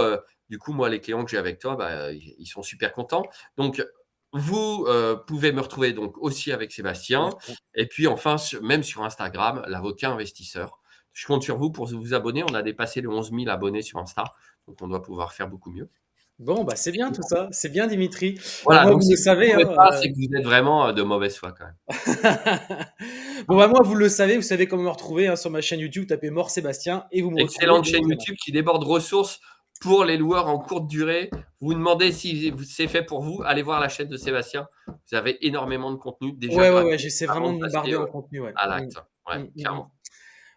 moi, les clients que j'ai avec toi, bah, ils sont super contents. Donc, vous pouvez me retrouver donc aussi avec Sébastien. Et puis, enfin, même sur Instagram, l'avocat investisseur. Je compte sur vous pour vous abonner. On a dépassé les 11 000 abonnés sur Insta. Donc, on doit pouvoir faire beaucoup mieux. Bon, bah, c'est bien tout ça, c'est bien Dimitri. Bah, Voilà, moi, donc vous le si vous ne savez, trouvez hein, pas, c'est que vous êtes vraiment, de mauvaise foi quand même. bon, bah, moi, vous savez comment me retrouver, hein, sur ma chaîne YouTube, tapez Mort Sébastien et vous me retrouvez, Excellente bien chaîne évidemment. YouTube qui déborde ressources pour les loueurs en courte durée. Vous vous demandez si c'est fait pour vous, allez voir la chaîne de Sébastien. Vous avez énormément de contenu déjà Ouais, ouais, ouais, gratuit j'essaie avant vraiment de de me passer, barder en contenu, ouais. à l'acte. Ouais, Mmh. clairement.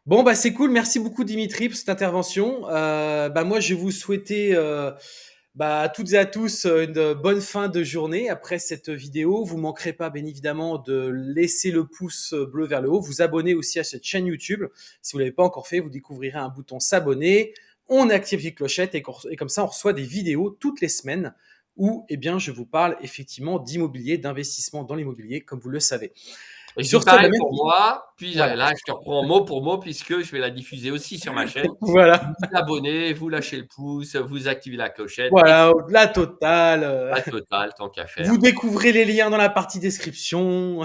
Bon, bah, c'est cool. Merci beaucoup Dimitri pour cette intervention. Bah, moi, je vais vous souhaiter, bah, à toutes et à tous, une bonne fin de journée après cette vidéo. Vous manquerez pas, bien évidemment, de laisser le pouce bleu vers le haut, vous abonner aussi à cette chaîne YouTube. Si vous l'avez pas encore fait, vous découvrirez un bouton s'abonner. On active les clochettes et comme ça, on reçoit des vidéos toutes les semaines où, eh bien, je vous parle effectivement d'immobilier, d'investissement dans l'immobilier, comme vous le savez. Et je dis Sur ce, bah, pareil pour moi, puis voilà. là, je te reprends mot pour mot puisque je vais la diffuser aussi sur ma chaîne. Vous Voilà. vous abonnez, vous lâchez le pouce, vous activez la clochette et Voilà, la totale. la totale tant qu'à Vous faire. découvrez les liens dans la partie description.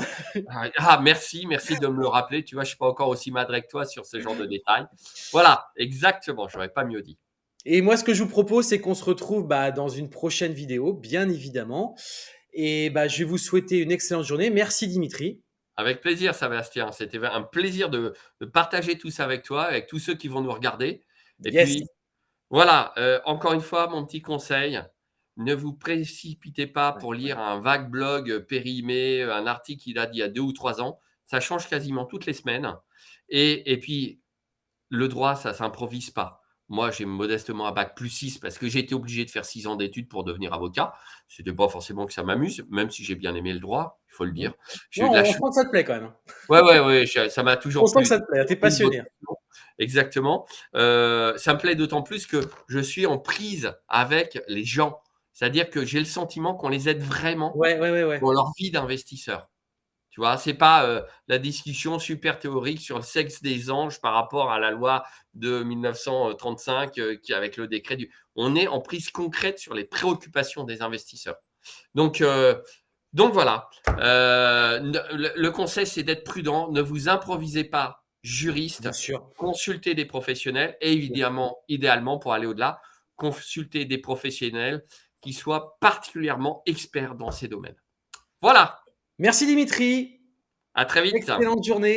Merci, merci de me le rappeler. Tu vois, je suis pas encore aussi madré que toi sur ce genre de détails. Voilà, exactement, j'aurais pas mieux dit. Et moi, ce que je vous propose, c'est qu'on se retrouve, bah, dans une prochaine vidéo, bien évidemment. Et bah, je vais vous souhaiter une excellente journée. Merci Dimitri. Avec plaisir, Sébastien. C'était un plaisir de partager tout ça avec toi, avec tous ceux qui vont nous regarder. Et Yes. puis, voilà, encore une fois, mon petit conseil, ne vous précipitez pas Ouais. pour lire un vague blog, périmé, un article qui date d'il y a 2 ou 3 ans. Ça change quasiment toutes les semaines et puis le droit, ça s'improvise pas. Moi, j'ai modestement un bac +6 parce que j'ai été obligé de faire 6 ans d'études pour devenir avocat. C'était pas forcément que ça m'amuse, même si j'ai bien aimé le droit, il faut le Mmh. dire. J'ai Non, eu de la on chance. sent que ça te plaît quand même, hein. Ouais, ouais, ouais, ça m'a On toujours sent que plu. ça te plaît, tu es Une passionné, hein. vocation. Exactement. Ça me plaît d'autant plus que je suis en prise avec les gens. C'est-à-dire que j'ai le sentiment qu'on les aide vraiment Ouais, ouais, ouais, ouais. dans leur vie d'investisseur. Tu vois? C'est pas, la discussion super théorique sur le sexe des anges par rapport à la loi de 1935, qui avec le décret du on est en prise concrète sur les préoccupations des investisseurs. Donc heu, donc voilà, ne le conseil, c'est d'être prudent. Ne vous improvisez pas juriste. Bien sûr. Consultez des professionnels et évidemment, idéalement, pour aller au-delà, consultez des professionnels qui soient particulièrement experts dans ces domaines. Voilà, Merci Dimitri. à très vite. Excellente journée.